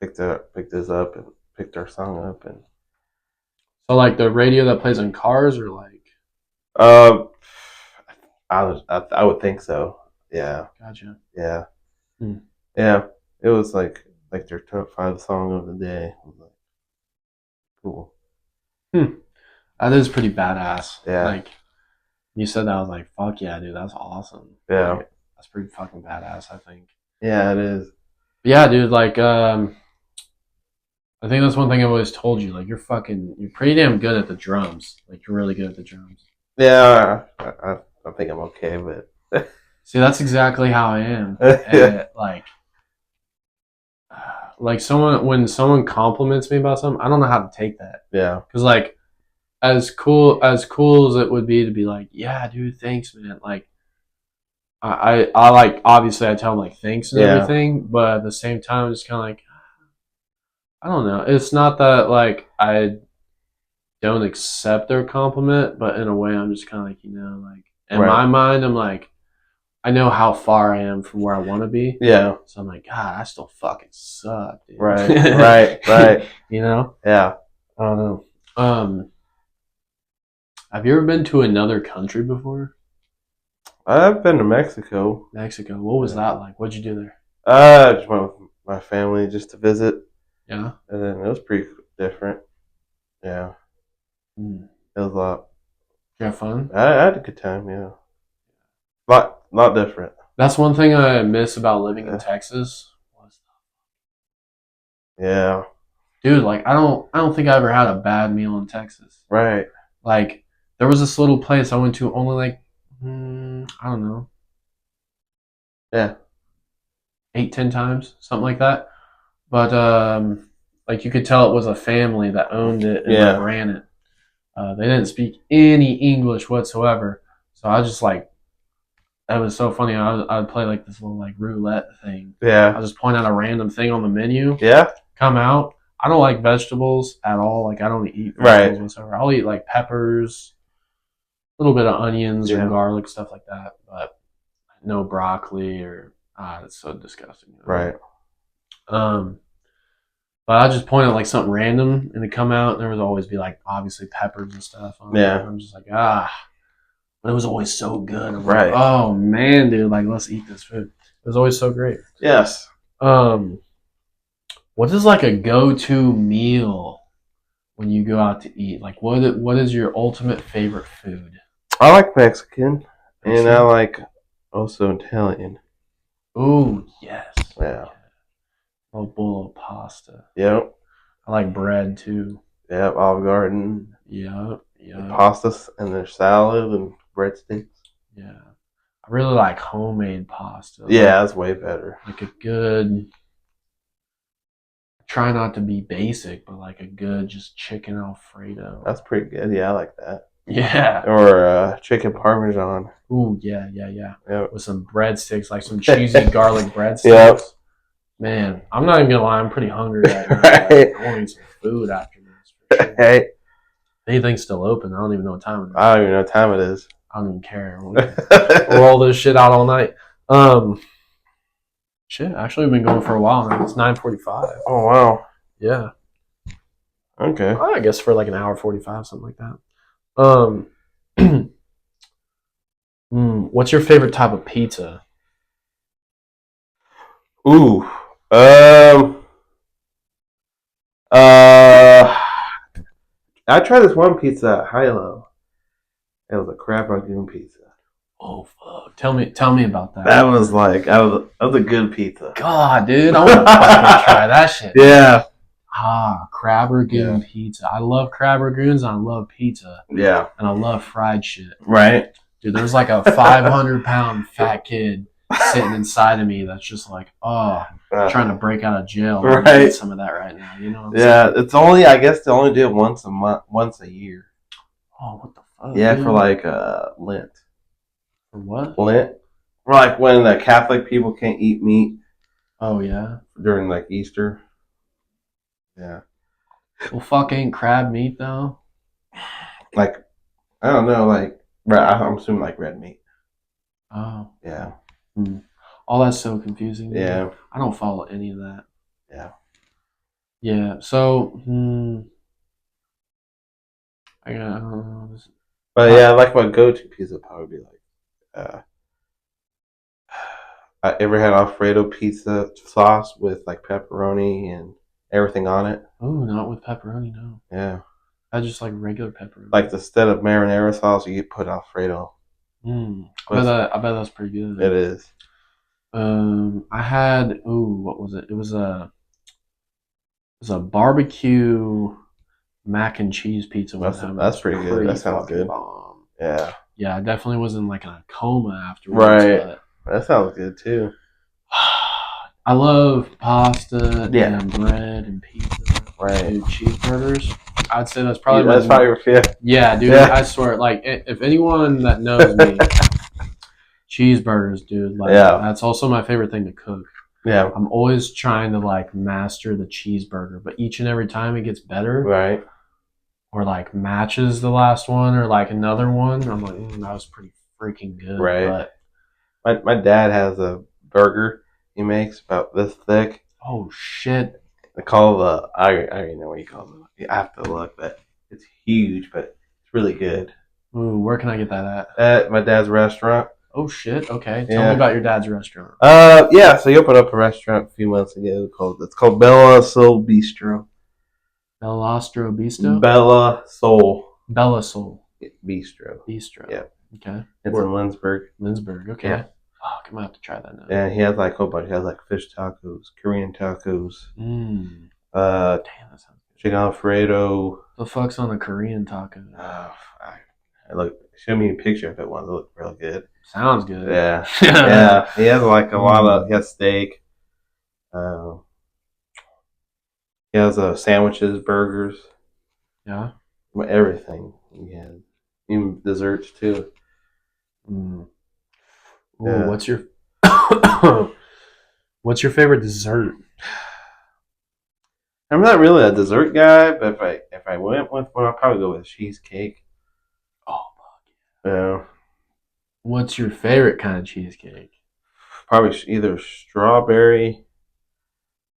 picked us up and picked our song up, and so like the radio that plays in cars, or like, I would think so. Yeah. Gotcha. Yeah. Yeah. It was like their top 5 song of the day. Like, cool. That is pretty badass. Yeah. Like you said that, I was like, fuck yeah, dude, that's awesome. Yeah. Like, that's pretty fucking badass, I think. Yeah, it is. Yeah, dude, like I think that's one thing I've always told you. Like you're pretty damn good at the drums. Like you're really good at the drums. Yeah, I think I'm okay, but see, that's exactly how I am. And, like when someone compliments me about something, I don't know how to take that. Yeah. Because like as cool as it would be to be like, yeah, dude, thanks, man. Like I like, obviously I tell them like thanks and everything, but at the same time, I'm just kind of like, I don't know. It's not that like I don't accept their compliment, but in a way, I'm just kind of like, you know, like in my mind, I'm like, I know how far I am from where I want to be. Yeah. So I'm like, God, I still fucking suck, dude. Right. You know? Yeah. I don't know. Have you ever been to another country before? I've been to Mexico. Mexico. What was that like? What'd you do there? Just went with my family just to visit. Yeah. And then it was pretty. different. Yeah. Mm. It was a lot. You have fun? I had a good time, yeah. Lot different. That's one thing I miss about living in Texas. Yeah. Dude, like I don't think I ever had a bad meal in Texas. Right. Like there was this little place I went to only like I don't know. Yeah. 8-10 times, something like that. But like you could tell it was a family that owned it and like ran it. They didn't speak any English whatsoever, so I just like that was so funny. I'd play like this little like roulette thing. Yeah. I just point out a random thing on the menu. Yeah. Come out. I don't like vegetables at all. Like I don't eat vegetables whatsoever. I'll eat like peppers, a little bit of onions or garlic, stuff like that, but no broccoli or it's so disgusting. Right. But I just point out like something random and it come out and there would always be like obviously peppers and stuff. I'm just like but it was always so good. I'm like, oh man, dude, like let's eat this food. It was always so great. Yes. What is like a go-to meal when you go out to eat? Like what is your ultimate favorite food? I like Mexican and I like also Italian. Oh yes. Yeah. A bowl of pasta. Yep. I like bread too. Yep. Olive Garden. Yep. Yep. Pastas and their salad and breadsticks. Yeah. I really like homemade pasta. Yeah, that's way better. Like a good. Try not to be basic, but like a good just chicken Alfredo. That's pretty good. Yeah, I like that. Yeah. Or chicken parmesan. Ooh, yeah. Yep. With some breadsticks, like some cheesy garlic breadsticks. Yep. Man, I'm not even gonna lie. I'm pretty hungry right now. Right. Like, I want to eat some food after this. For sure. Hey. Anything's still open. I don't even know what time it is. I don't even know what time it is. I don't even care. We'll roll this shit out all night. Shit. Actually, we've been going for a while now. It's 9:45. Oh wow. Yeah. Okay. I guess for like an hour 45, something like that. What's your favorite type of pizza? Ooh. I tried this one pizza at Hilo. It was a crab ragoon pizza. Oh fuck! Tell me about that. That was a good pizza. God, dude, I want to fucking try that shit. Yeah. Crab ragoon pizza. I love crab ragoons and I love pizza. Yeah. And I love fried shit. Right. Dude, there's like a 500-pound fat kid sitting inside of me that's just like, trying to break out of jail. Right. I need some of that right now. You know what I'm saying? It's only, I guess they only do it once a year. Oh, what the fuck? Yeah, dude? for like Lent. For what? Lent. For like when the Catholic people can't eat meat. Oh, yeah? During like Easter. Yeah. Well, fuck ain't crab meat, though? Like, I don't know, like, I'm assuming like red meat. Oh. Yeah. All that's so confusing. Yeah. Man. I don't follow any of that. Yeah. Yeah, so, I don't know. But yeah, like my go-to pizza would probably be like, I ever had Alfredo pizza sauce with like pepperoni and everything on it? Oh, not with pepperoni, no. Yeah. I just like regular pepperoni. Like instead of marinara sauce, you put Alfredo. I bet that's pretty good. It is. I had what was it? It was a barbecue mac and cheese pizza. That's pretty good. That sounds good. Bomb. Yeah. Yeah, I definitely was in like a coma afterwards. Right. That sounds good too. I love pasta and bread and pizza. Right. Dude, cheeseburgers. I'd say that's probably that's probably your fifth. Yeah, dude. Yeah. I swear, like, if anyone that knows me, cheeseburgers, dude. Like, that's also my favorite thing to cook. Yeah. I'm always trying to like master the cheeseburger, but each and every time it gets better. Right. Or like matches the last one, or like another one. I'm like, that was pretty freaking good. Right. But my dad has a burger he makes about this thick. Oh shit! They call I don't know what you call it. I have to look, but it's huge, but it's really good. Ooh, where can I get that at? At my dad's restaurant. Oh shit! Okay, tell me about your dad's restaurant. Yeah. So he opened up a restaurant a few months ago called Bella Soul Bistro. Bellastro Bistro? Bella Soul. Bella Soul. Bistro. Yeah. Okay. It's in Lindsberg. Okay. Yeah. Oh, I'm gonna have to try that now. Yeah, he has like a whole bunch. He has like fish tacos, Korean tacos. Damn, that sounds good. Chicken Alfredo. The fuck's on a Korean taco? Look, show me a picture of it once. It looked real good. Sounds good. Yeah. Yeah. He has like a lot of. He has steak. He has sandwiches, burgers. Yeah. Everything. He has even desserts too. Ooh, yeah. What's your favorite dessert? I'm not really a dessert guy, but if I went with one, I'll probably go with cheesecake. Oh, yeah. What's your favorite kind of cheesecake? Probably either strawberry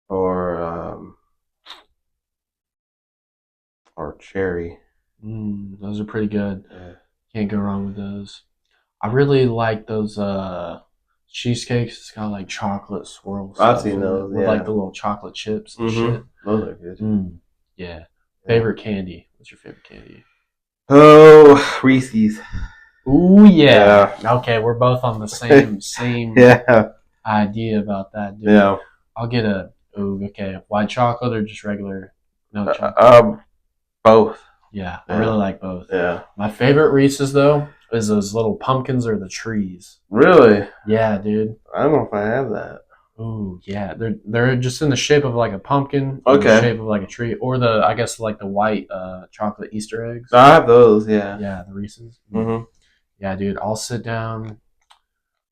or cherry. Those are pretty good. Yeah. Can't go wrong with those. I really like those cheesecakes. It's got like chocolate swirls. I've seen those with like the little chocolate chips and shit. Those are good. Yeah. Favorite candy? What's your favorite candy? Oh, Reese's. Ooh, yeah. Okay, we're both on the same idea about that, dude. Yeah. I'll get white chocolate or just regular milk chocolate? Both. Yeah, I really like both. Yeah. My favorite Reese's though is those little pumpkins or the trees. Really? Yeah, dude. I don't know if I have that. Ooh, yeah. They're just in the shape of like a pumpkin. Okay. In the shape of like a tree, or I guess like the white chocolate Easter eggs. I have those. Yeah. Yeah, the Reese's. Yeah, dude. I'll sit down.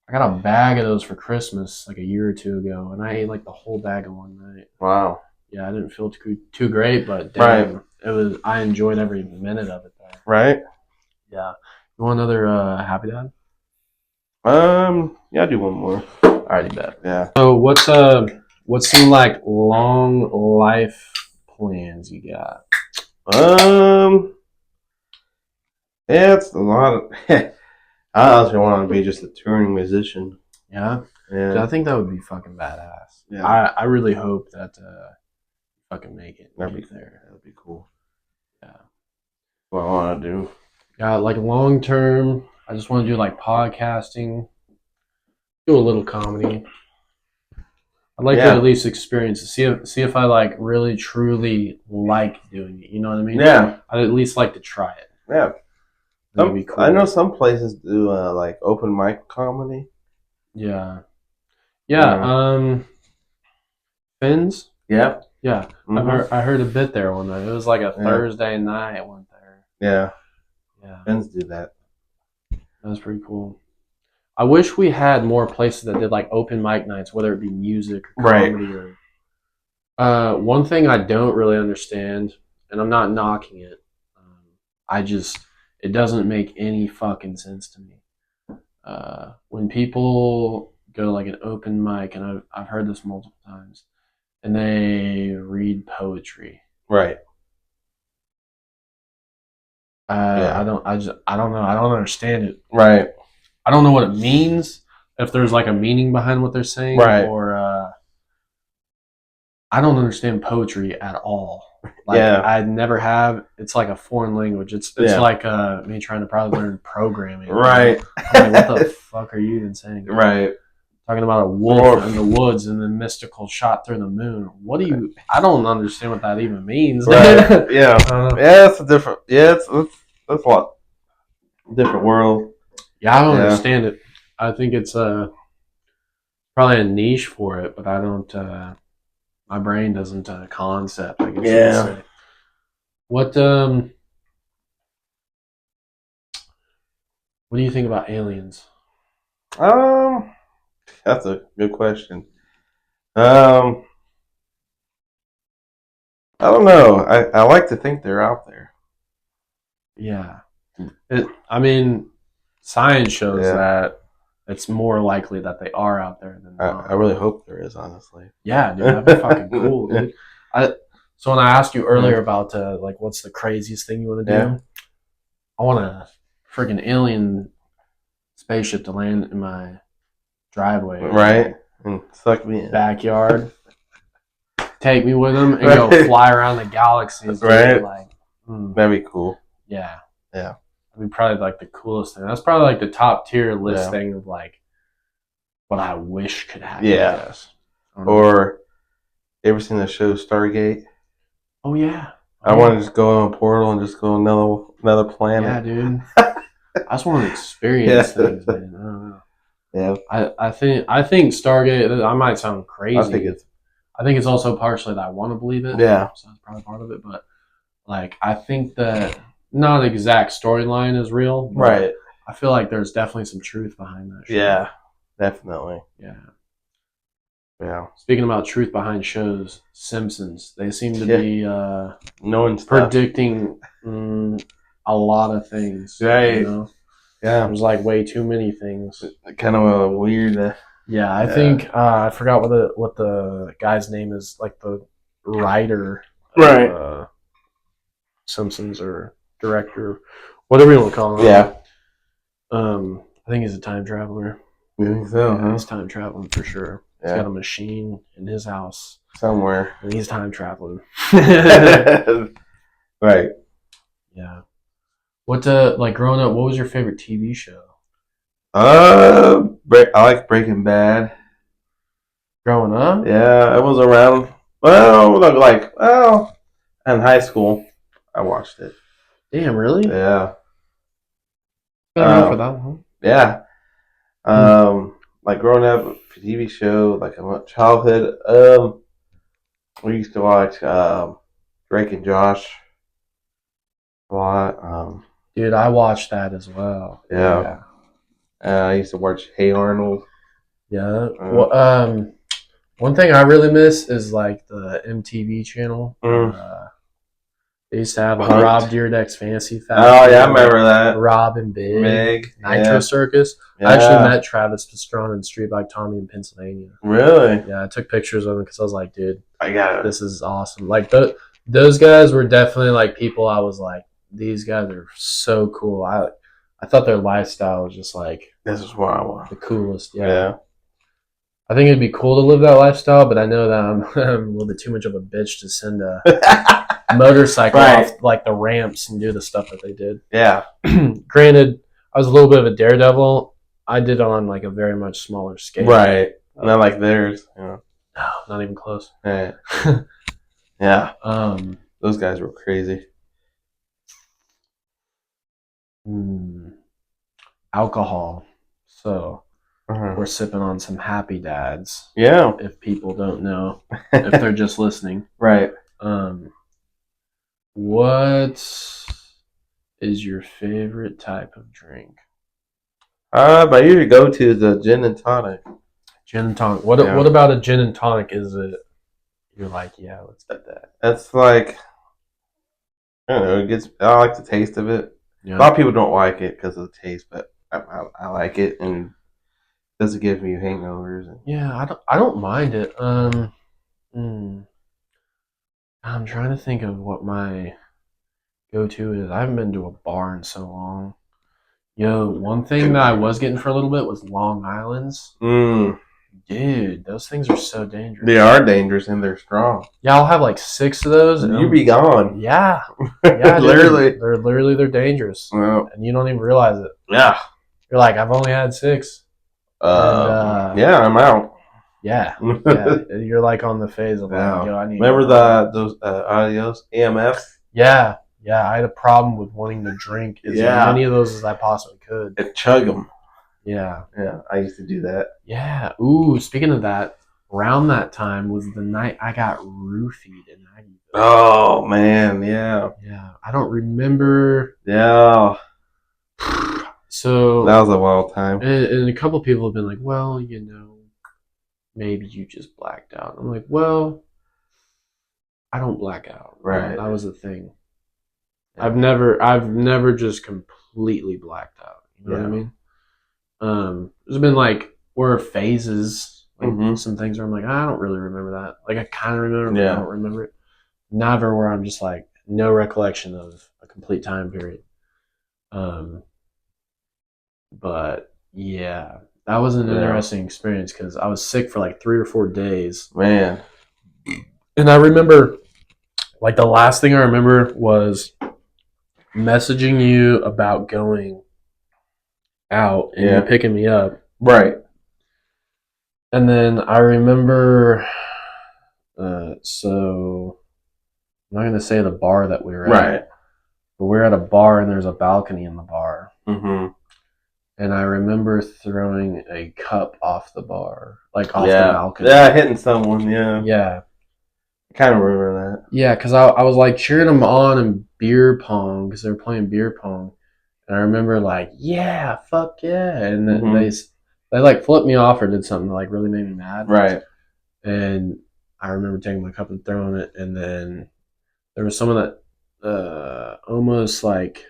I got a bag of those for Christmas like a year or two ago, and I ate like the whole bag in one night. Wow. Yeah, I didn't feel too great, but damn, I enjoyed every minute of it there. Right. Yeah. You want another Happy Dad? Yeah, I'll do one more. Alrighty, bet. Yeah. So what's some like long life plans you got? Yeah, it's a lot of. I also want to be just a touring musician. Yeah. Yeah. So I think that would be fucking badass. Yeah. I really hope that fucking make it. That'd be there. That'd be cool. Yeah. What I want to do. Yeah, like long term, I just want to do like podcasting, do a little comedy. I'd like to at least experience it, see if I like really truly like doing it. You know what I mean? Yeah. I'd at least like to try it. Yeah. That'd be cool. I know some places do like open mic comedy. Yeah. Yeah. Finn's. Yeah. Yeah. I heard a bit there one night. It was like a Thursday night. I went there. Yeah. Yeah. Finn's do that. That was pretty cool. I wish we had more places that did like open mic nights, whether it be music or comedy or. One thing I don't really understand, and I'm not knocking it, it doesn't make any fucking sense to me. When people go like an open mic, and I've heard this multiple times, and they read poetry. Right. I don't know. I don't understand it. Right. I don't know what it means. If there's like a meaning behind what they're saying, right? Or I don't understand poetry at all. Like, I never have. It's like a foreign language. It's like me trying to probably learn programming. Right. I'm like, what the fuck are you even saying? Right. Talking about a wolf in the woods and the mystical shot through the moon. What do you? I don't understand what that even means. Right. Yeah. Yeah. It's a different. Yeah. It's a lot different world. Yeah, I don't understand it. I think it's probably a niche for it, but I don't. My brain doesn't concept. I guess you could say. What do you think about aliens? That's a good question. I don't know. I like to think they're out there. Yeah. I mean, science shows that it's more likely that they are out there than not. I really hope there is, honestly. Yeah, dude, that'd be fucking cool, dude. So when I asked you earlier about like what's the craziest thing you want to do, I want a freaking alien spaceship to land in my driveway, right, and suck me in backyard. take me with him and go fly around the galaxies. Right. Like, that'd be cool. Yeah. Yeah. That'd be probably like the coolest thing. That's probably like the top tier list thing of like what I wish could happen. Yeah. I guess. Or, you ever seen the show Stargate? Oh yeah. I want to just go in a portal and just go another planet. Yeah, dude. I just want to experience things, man. I don't know. Yeah. I think Stargate. I might sound crazy. I think it's also partially that I want to believe it. Yeah. So that's probably part of it. But like, I think that not exact storyline is real. But right. I feel like there's definitely some truth behind that show. Yeah. Definitely. Yeah. Yeah. Speaking about truth behind shows, Simpsons. They seem to be knowing predicting a lot of things. Right. You know? Yeah. There's like way too many things. Kind of a weird. Yeah, I think I forgot what the guy's name is. Like the writer, right? Simpsons or director, whatever you want to call him. Yeah. I think he's a time traveler. You think so? Yeah, he's time traveling for sure. Yeah. He's got a machine in his house somewhere, and he's time traveling. Right. Yeah. What like growing up? What was your favorite TV show? I like Breaking Bad. Growing up? Yeah, it was around. In high school, I watched it. Damn, really? Yeah. Been around for that long. Yeah. Like growing up, TV show, like in childhood, we used to watch Drake and Josh a lot. Dude, I watched that as well. Yeah. I used to watch Hey Arnold. Yeah. Well, one thing I really miss is like the MTV channel. They used to have like Rob Dyrdek's Fantasy Factory. Oh yeah, I remember that. Rob and Big. Nitro Circus. Yeah. I actually met Travis Pastrana and Street Bike Tommy in Pennsylvania. Really? Yeah, I took pictures of him because I was like, dude, I got it. This is awesome. Like those guys were definitely like people I was like, these guys are so cool. I thought their lifestyle was just like this is what I want. The coolest. Yeah. I think it'd be cool to live that lifestyle, but I know that I'm a little bit too much of a bitch to send a motorcycle off like the ramps and do the stuff that they did. Yeah. Granted, I was a little bit of a daredevil. I did it on like a very much smaller scale. Right. Not like theirs. Yeah. No, not even close. Right. Yeah. Those guys were crazy. Alcohol. So we're sipping on some Happy Dads. Yeah. If people don't know, if they're just listening. Right. What is your favorite type of drink? My usual go-to is a gin and tonic. Gin and tonic. What about a gin and tonic? Is it? You're like, yeah, let's do that. That's like, I don't know. I like the taste of it. Yeah. A lot of people don't like it because of the taste, but I like it, and it doesn't give me hangovers. Yeah, I don't mind it. I'm trying to think of what my go-to is. I haven't been to a bar in so long. Yo, one thing that I was getting for a little bit was Long Island's. Dude, those things are so dangerous. They are dangerous and they're strong. Yeah, I'll have like 6 of those. And you'll be gone. Yeah. Yeah, literally. They're dangerous. Well, and you don't even realize it. Yeah. You're like, I've only had 6. Yeah, I'm out. Yeah. Yeah. You're like on the phase of like, yo, I need. Remember those Adios AMFs? Yeah. Yeah, I had a problem with wanting to drink as many of those as I possibly could. And chug them. Yeah. Yeah, I used to do that. Yeah. Ooh, speaking of that, around that time was the night I got roofied in Aggieville. Oh, man, yeah. Yeah. I don't remember. Yeah. So. That was a wild time. And a couple people have been like, well, you know, maybe you just blacked out. I'm like, well, I don't black out. Right. That was the thing. Yeah. I've never just completely blacked out. You know what I mean? There's been like phases, like some things where I'm like, I don't really remember that. Like I kind of remember, but I don't remember it. Never where I'm just like no recollection of a complete time period. But yeah, that was an interesting experience because I was sick for like 3 or 4 days. Man, And I remember, like, the last thing I remember was messaging you about going out and you picking me up. Right. And then I remember, so I'm not going to say the bar that we were at, but we were at a bar and there's a balcony in the bar. Mm-hmm. And I remember throwing a cup off the bar, like off the balcony. Yeah, hitting someone, yeah. Yeah. I kind of remember that. Yeah, because I was like cheering them on in beer pong because they were playing beer pong. And I remember like, yeah, fuck yeah. And then they like flipped me off or did something that like really made me mad. Right. And I remember taking my cup and throwing it. And then there was someone that almost like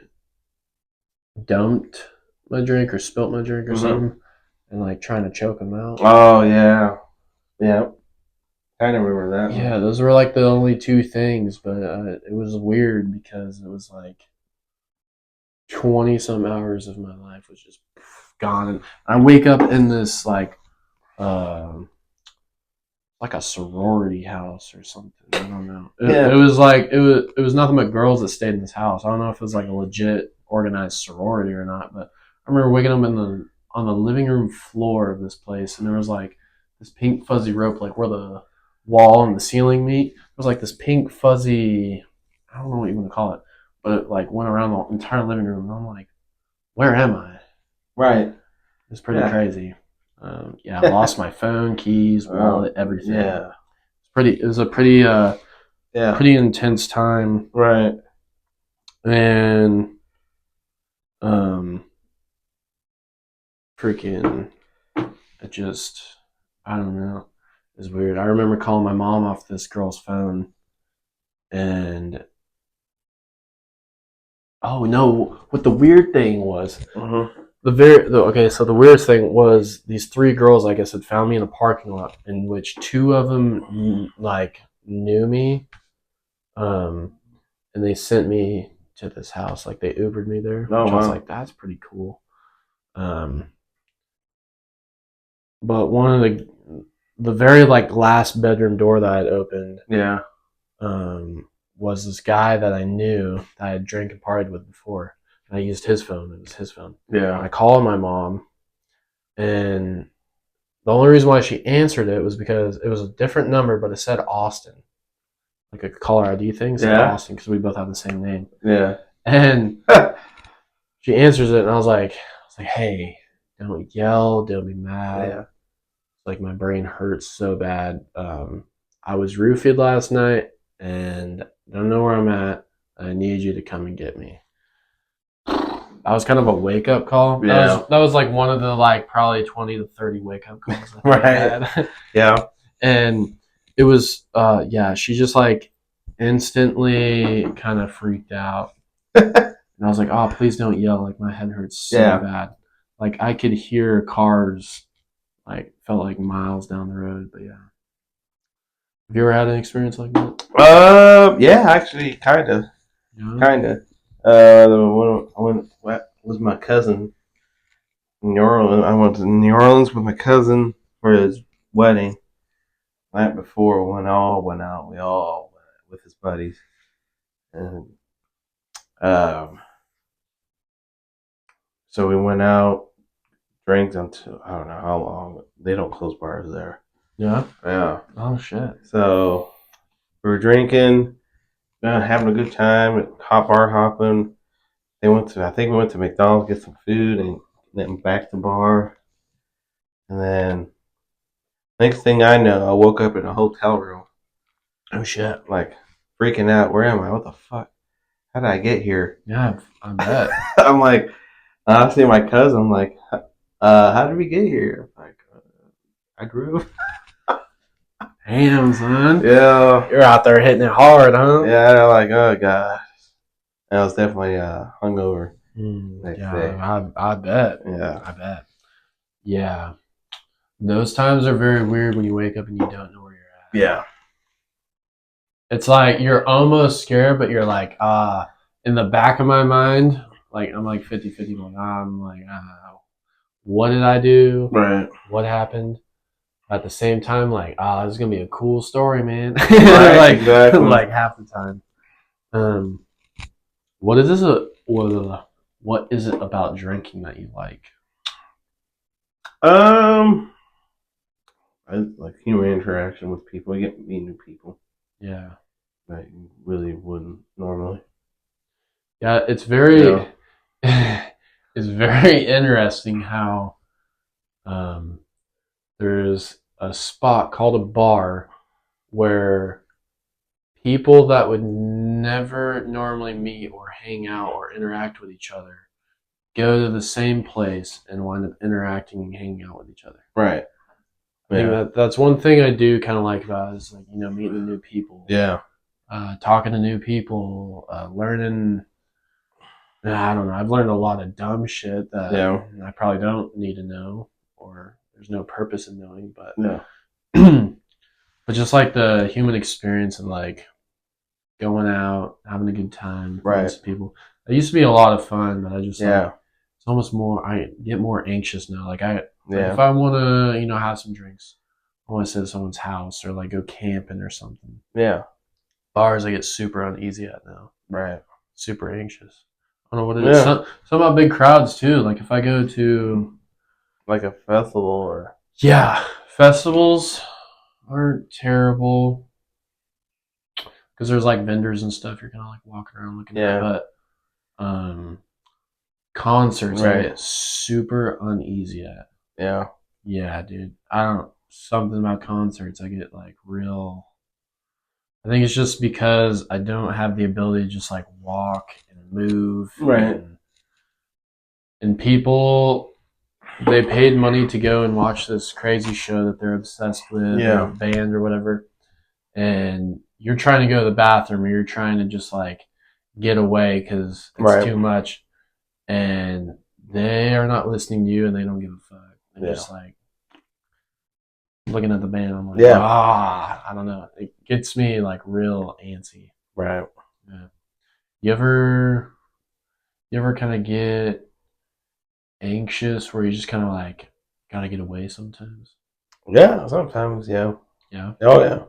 dumped my drink or spilt my drink or something. And like trying to choke him out. Oh, yeah. Yeah. Kind of remember that. Yeah, those were like the only two things. But it was weird because it was like 20-some hours of my life was just gone. And I wake up in this like a sorority house or something. I don't know. It was like it was nothing but girls that stayed in this house. I don't know if it was like a legit organized sorority or not, but I remember waking up on the living room floor of this place, and there was like this pink fuzzy rope, like where the wall and the ceiling meet. It was like this pink fuzzy, I don't know what you want to call it, but it like went around the entire living room, and I'm like, where am I? Right. It's pretty crazy. I lost my phone, keys, wallet, everything. Yeah. It was a pretty pretty intense time. Right. And freaking it just, I don't know. It was weird. I remember calling my mom off this girl's phone, and oh no, what the weird thing was, the weirdest thing was these three girls, I guess, had found me in a parking lot in which two of them like knew me, and they sent me to this house, like they Ubered me there. Oh, which I was like, that's pretty cool. But one of the very like last bedroom door that I'd opened, was this guy that I knew that I had drank and partied with before. And I used his phone. It was his phone. Yeah. And I called my mom, and the only reason why she answered it was because it was a different number, but it said Austin, like a caller ID thing. Said Austin because we both have the same name. Yeah. And she answers it, and I was like, hey, don't yell, don't be mad. Yeah. Like my brain hurts so bad. I was roofied last night, and don't know where I'm at. I need you to come and get me. That was kind of a wake up call. Yeah. That was like one of the like probably 20 to 30 wake up calls I had. Yeah. And it was she just like instantly kind of freaked out. And I was like, oh, please don't yell. Like my head hurts so bad. Like I could hear cars, like felt like miles down the road. But yeah. Have you ever had an experience like that? Yeah, actually, kind of. Yeah. Kind of. When was my cousin in New Orleans. I went to New Orleans with my cousin for his wedding. Night before, when all went out, we all went with his buddies, and so we went out, drank until I don't know how long. They don't close bars there. Yeah. Yeah. Oh shit. So we were drinking, having a good time, hot bar hopping. I think we went to McDonald's, get some food, and then back to the bar. And then next thing I know, I woke up in a hotel room. Oh shit. Like freaking out. Where am I? What the fuck? How did I get here? Yeah, I bet. I'm like, I see my cousin. I'm like, how did we get here? I'm like, I drove. Damn, son. Yeah. You're out there hitting it hard, huh? Yeah, I'm like, oh god. And I was definitely hungover next day. I bet. Yeah. I bet. Yeah. Those times are very weird when you wake up and you don't know where you're at. Yeah. It's like you're almost scared, but you're like, in the back of my mind, like I'm like 50-50. I'm like, what did I do? Right. What happened? at the same time, like, this is gonna be a cool story, man. Right, like, exactly. like half the time. What is this? What is it about drinking that you like? I like human interaction with people. You get to meet new people. Yeah. That you really wouldn't normally. Yeah, it's very, it's very interesting how there's a spot called a bar where people that would never normally meet or hang out or interact with each other go to the same place and wind up interacting and hanging out with each other. Right. I think that's one thing I do kind of like about it is like, meeting new people. Yeah. Talking to new people, learning. I don't know. I've learned a lot of dumb shit that I probably don't need to know, or there's no purpose in knowing. But but just like the human experience of like going out, having a good time, with people. It used to be a lot of fun, but I just like, it's almost more. I get more anxious now. Like if I want to, have some drinks, I want to sit at someone's house or like go camping or something. Yeah. Bars, I get super uneasy at now. Right. Super anxious. I don't know what it is. Some about big crowds too. Like if I go to like a festival or festivals aren't terrible because there's like vendors and stuff. You're kind of like walking around looking at, but concerts I get super uneasy at. Yeah, dude. I don't something about concerts. I get like real. I think it's just because I don't have the ability to just like walk and move. And people, they paid money to go and watch this crazy show that they're obsessed with, or a band or whatever. And you're trying to go to the bathroom or you're trying to just like get away because it's too much. And they are not listening to you and they don't give a fuck. They're just like looking at the band. I'm like, I don't know. It gets me like real antsy. Right. Yeah. You ever kind of get anxious where you just kind of like gotta get away sometimes? Yeah, sometimes. Yeah. Yeah. Oh yeah.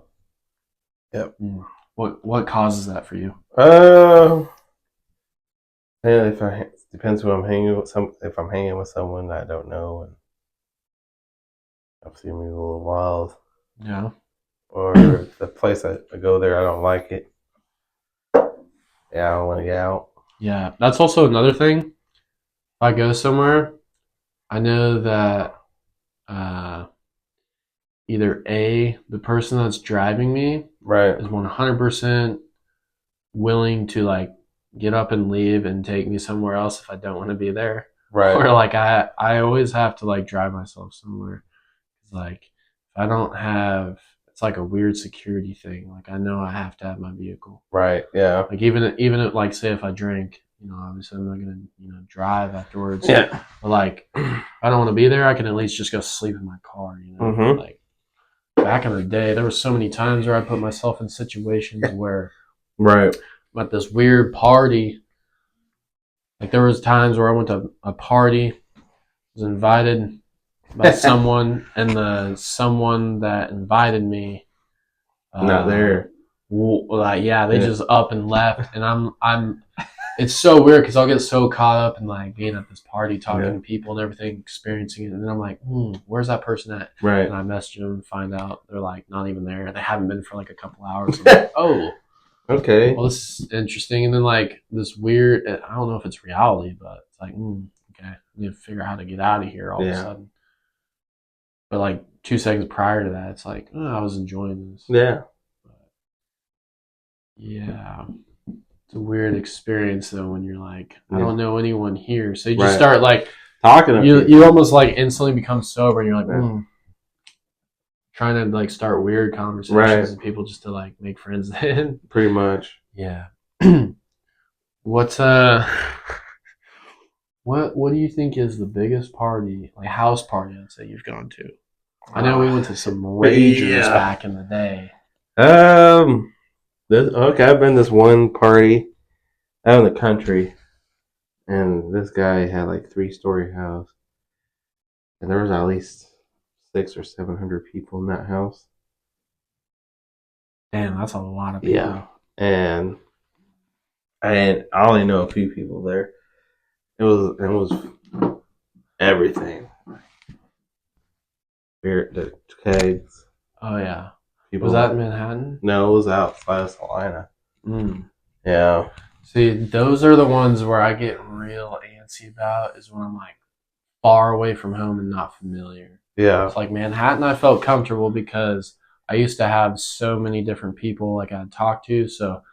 Yep. What causes that for you? Yeah, depends who I'm hanging with. If I'm hanging with someone I don't know and I've seen me a little wild. Yeah. Or the place I go there, I don't like it. Yeah, I don't want to get out. Yeah, that's also another thing. If I go somewhere, I know that either the person that's driving me is 100% willing to like get up and leave and take me somewhere else if I don't want to be there. Or like I always have to like drive myself somewhere. Like if I don't have, it's like a weird security thing. Like I know I have to have my vehicle. Right. Yeah. Like even if like say if I drink, obviously I'm not gonna drive afterwards. Yeah. But like if I don't want to be there, I can at least just go sleep in my car. Like back in the day, there were so many times where I put myself in situations where I'm at this weird party. Like there was times where I went to a party, was invited by someone, and the someone that invited me not there. They just up and left, and I'm. It's so weird because I'll get so caught up in like being at this party, talking to people and everything, experiencing it, and then I'm like, where's that person at? Right. And I message them and find out they're like not even there. They haven't been for like a couple hours. I'm like, oh, okay. Well, this is interesting. And then like this weird, I don't know if it's reality, but it's like, okay, I need to figure out how to get out of here all of a sudden. But like 2 seconds prior to that, it's like, I was enjoying this. Yeah. But yeah. It's a weird experience though when you're like, I don't know anyone here. So you just start like talking to you almost like instantly become sober and you're like, trying to like start weird conversations with people just to like make friends then. Pretty much. Yeah. What's what do you think is the biggest party, like house party I'd say you've gone to? I know we went to some ragers back in the day. Okay, I've been to this one party out in the country, and this guy had like 3-story house, and there was at least 600 or 700 people in that house. Damn, that's a lot of people. Yeah, and I only know a few people there. It was everything. The kegs. Oh yeah. People, was that in Manhattan? No, it was outside of Salina. Mm. Yeah. See, those are the ones where I get real antsy about, is when I'm like far away from home and not familiar. Yeah. It's like Manhattan, I felt comfortable because I used to have so many different people like I'd talk to. So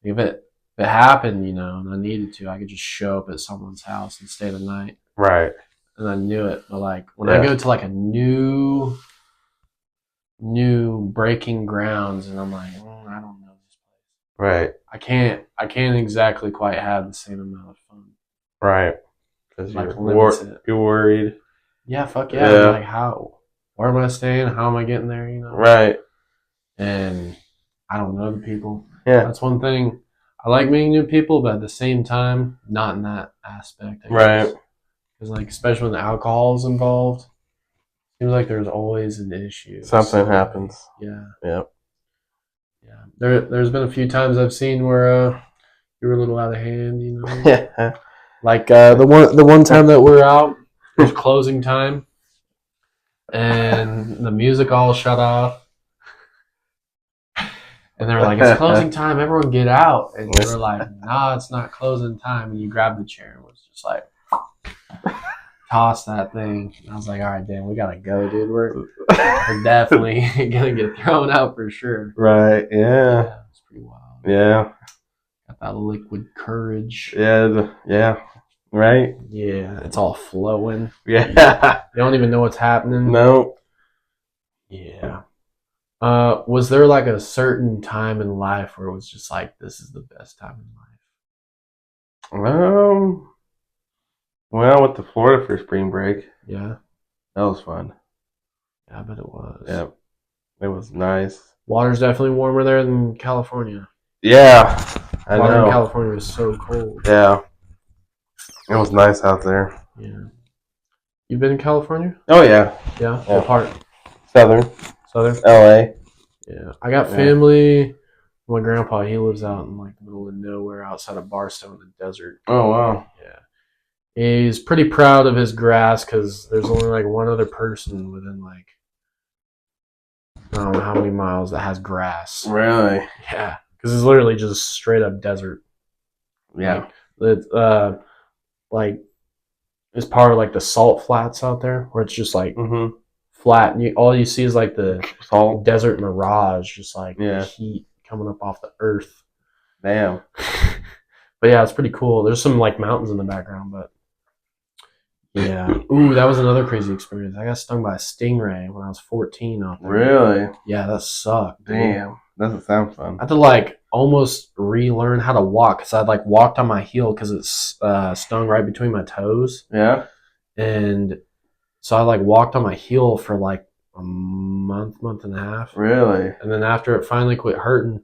if it happened, and I needed to, I could just show up at someone's house and stay the night. Right. And I knew it. But like when I go to like a new breaking grounds, and I'm like, I don't know this place. Right. I can't exactly quite have the same amount of fun. Right. Because like you're worried. Yeah, fuck yeah. I'm like, where am I staying? How am I getting there? Right. And I don't know the people. Yeah. That's one thing. I like meeting new people, but at the same time, not in that aspect. Right. Because like, especially when the alcohol is involved, seems like there's always an issue. Something happens. Yeah. Yep. Yeah. There's been a few times I've seen where you were a little out of hand, Yeah. Like the one time that we're out, it was closing time, and the music all shut off. And they're like, it's closing time, everyone get out. And we're like, nah, it's not closing time. And you grab the chair and was just like, toss that thing. And I was like, all right, Dan, we gotta go, dude. We're definitely gonna get thrown out for sure. Right, yeah. It's pretty wild. Yeah. Got that liquid courage. Yeah. Right? Yeah, it's all flowing. Yeah. You don't even know what's happening. No. Yeah. Was there like a certain time in life where it was just like, this is the best time in life? Well, with the Florida for spring break. Yeah. That was fun. Yeah, I bet it was. Yeah. It was nice. Water's definitely warmer there than California. Yeah. Water in California was so cold. Yeah. It was nice out there. Yeah. You've been in California? Oh, yeah. Yeah? What part? Southern. LA. Yeah. I got family. My grandpa, he lives out in like the middle of nowhere outside of Barstow in the desert. Oh, wow. Yeah. He's pretty proud of his grass because there's only like one other person within like, I don't know how many miles that has grass. Really? Yeah. Because it's literally just straight up desert. Yeah. Like it's part of like the salt flats out there where it's just like flat, and all you see is like the salt desert mirage, just like heat coming up off the earth. Damn. But yeah, it's pretty cool. There's some like mountains in the background, but yeah. Ooh, that was another crazy experience. I got stung by a stingray when I was 14 out there. Really? Yeah, that sucked. Damn. Doesn't sound fun. I had to like almost relearn how to walk because I'd like walked on my heel because it's stung right between my toes. Yeah. And so I like walked on my heel for like a month and a half. Really? And then after it finally quit hurting,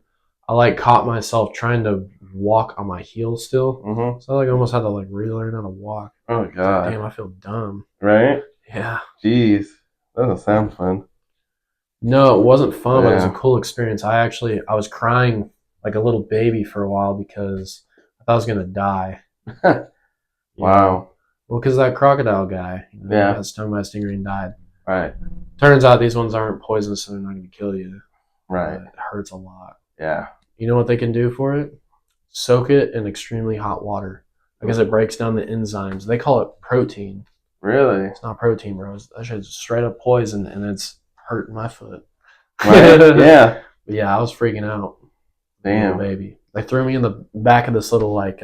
I like caught myself trying to walk on my heel still. Mm-hmm. So I like almost had to like relearn how to walk. Oh god. Like, damn, I feel dumb. Right? Yeah. Jeez. Doesn't sound fun. No, it wasn't fun, but it was a cool experience. I was crying like a little baby for a while because I thought I was gonna die. Wow. Well, because that crocodile guy, got stung by a stingray and died. Right. Turns out these ones aren't poisonous, so they're not going to kill you. Right. It hurts a lot. Yeah. You know what they can do for it? Soak it in extremely hot water because it breaks down the enzymes. They call it protein. Really? It's not protein, bro. That shit's straight up poison, and it's hurting my foot. Right? Yeah. But yeah, I was freaking out. Damn. Baby. They threw me in the back of this little like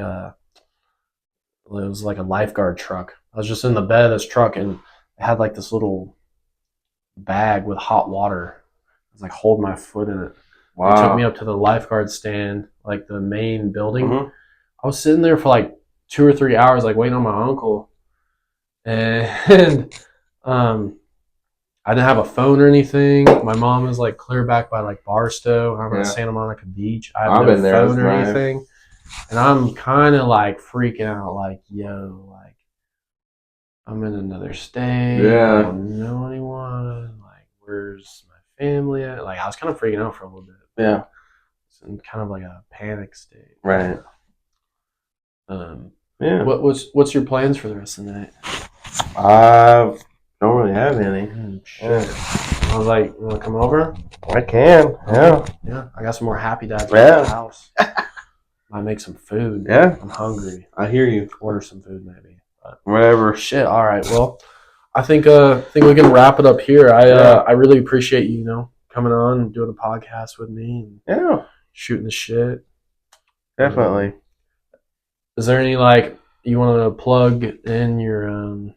it was like a lifeguard truck. I was just in the bed of this truck, and it had like this little bag with hot water. I was like holding my foot in it. Wow. They took me up to the lifeguard stand, like the main building. Mm-hmm. I was sitting there for like 2 or 3 hours, like waiting on my uncle. And I didn't have a phone or anything. My mom is like clear back by like Barstow. I'm at Santa Monica Beach. I have no phone or anything. And I'm kind of like freaking out, like, yo, like, I'm in another state. Yeah. I don't know anyone. where's my family at? Like I was kind of freaking out for a little bit. Yeah. It's in kind of like a panic state. Right. Yeah. What's your plans for the rest of the night? I don't really have any. Shit. I was like, you want to come over? I can. Yeah. Yeah. I got some more Happy Dads at the house. Might make some food. Yeah. I'm hungry. I hear you. Order some food maybe. But whatever. Shit. All right. Well, I think we can wrap it up here. I really appreciate you, coming on and doing a podcast with me and shooting the shit. Definitely. Is there any you want to plug in your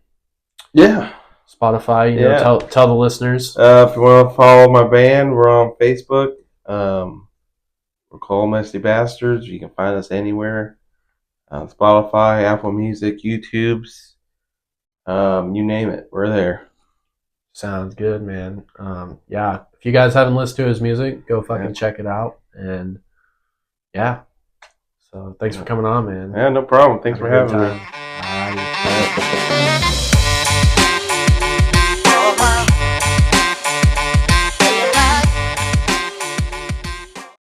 Spotify? Tell the listeners. If you want to follow my band, we're on Facebook. We're called Messy Bastards. You can find us anywhere. Spotify, Apple Music, YouTube's. You name it, we're there. Sounds good, man. If you guys haven't listened to his music, go fucking check it out. And so thanks for coming on, man. Yeah, no problem. Thanks for having me. Bye.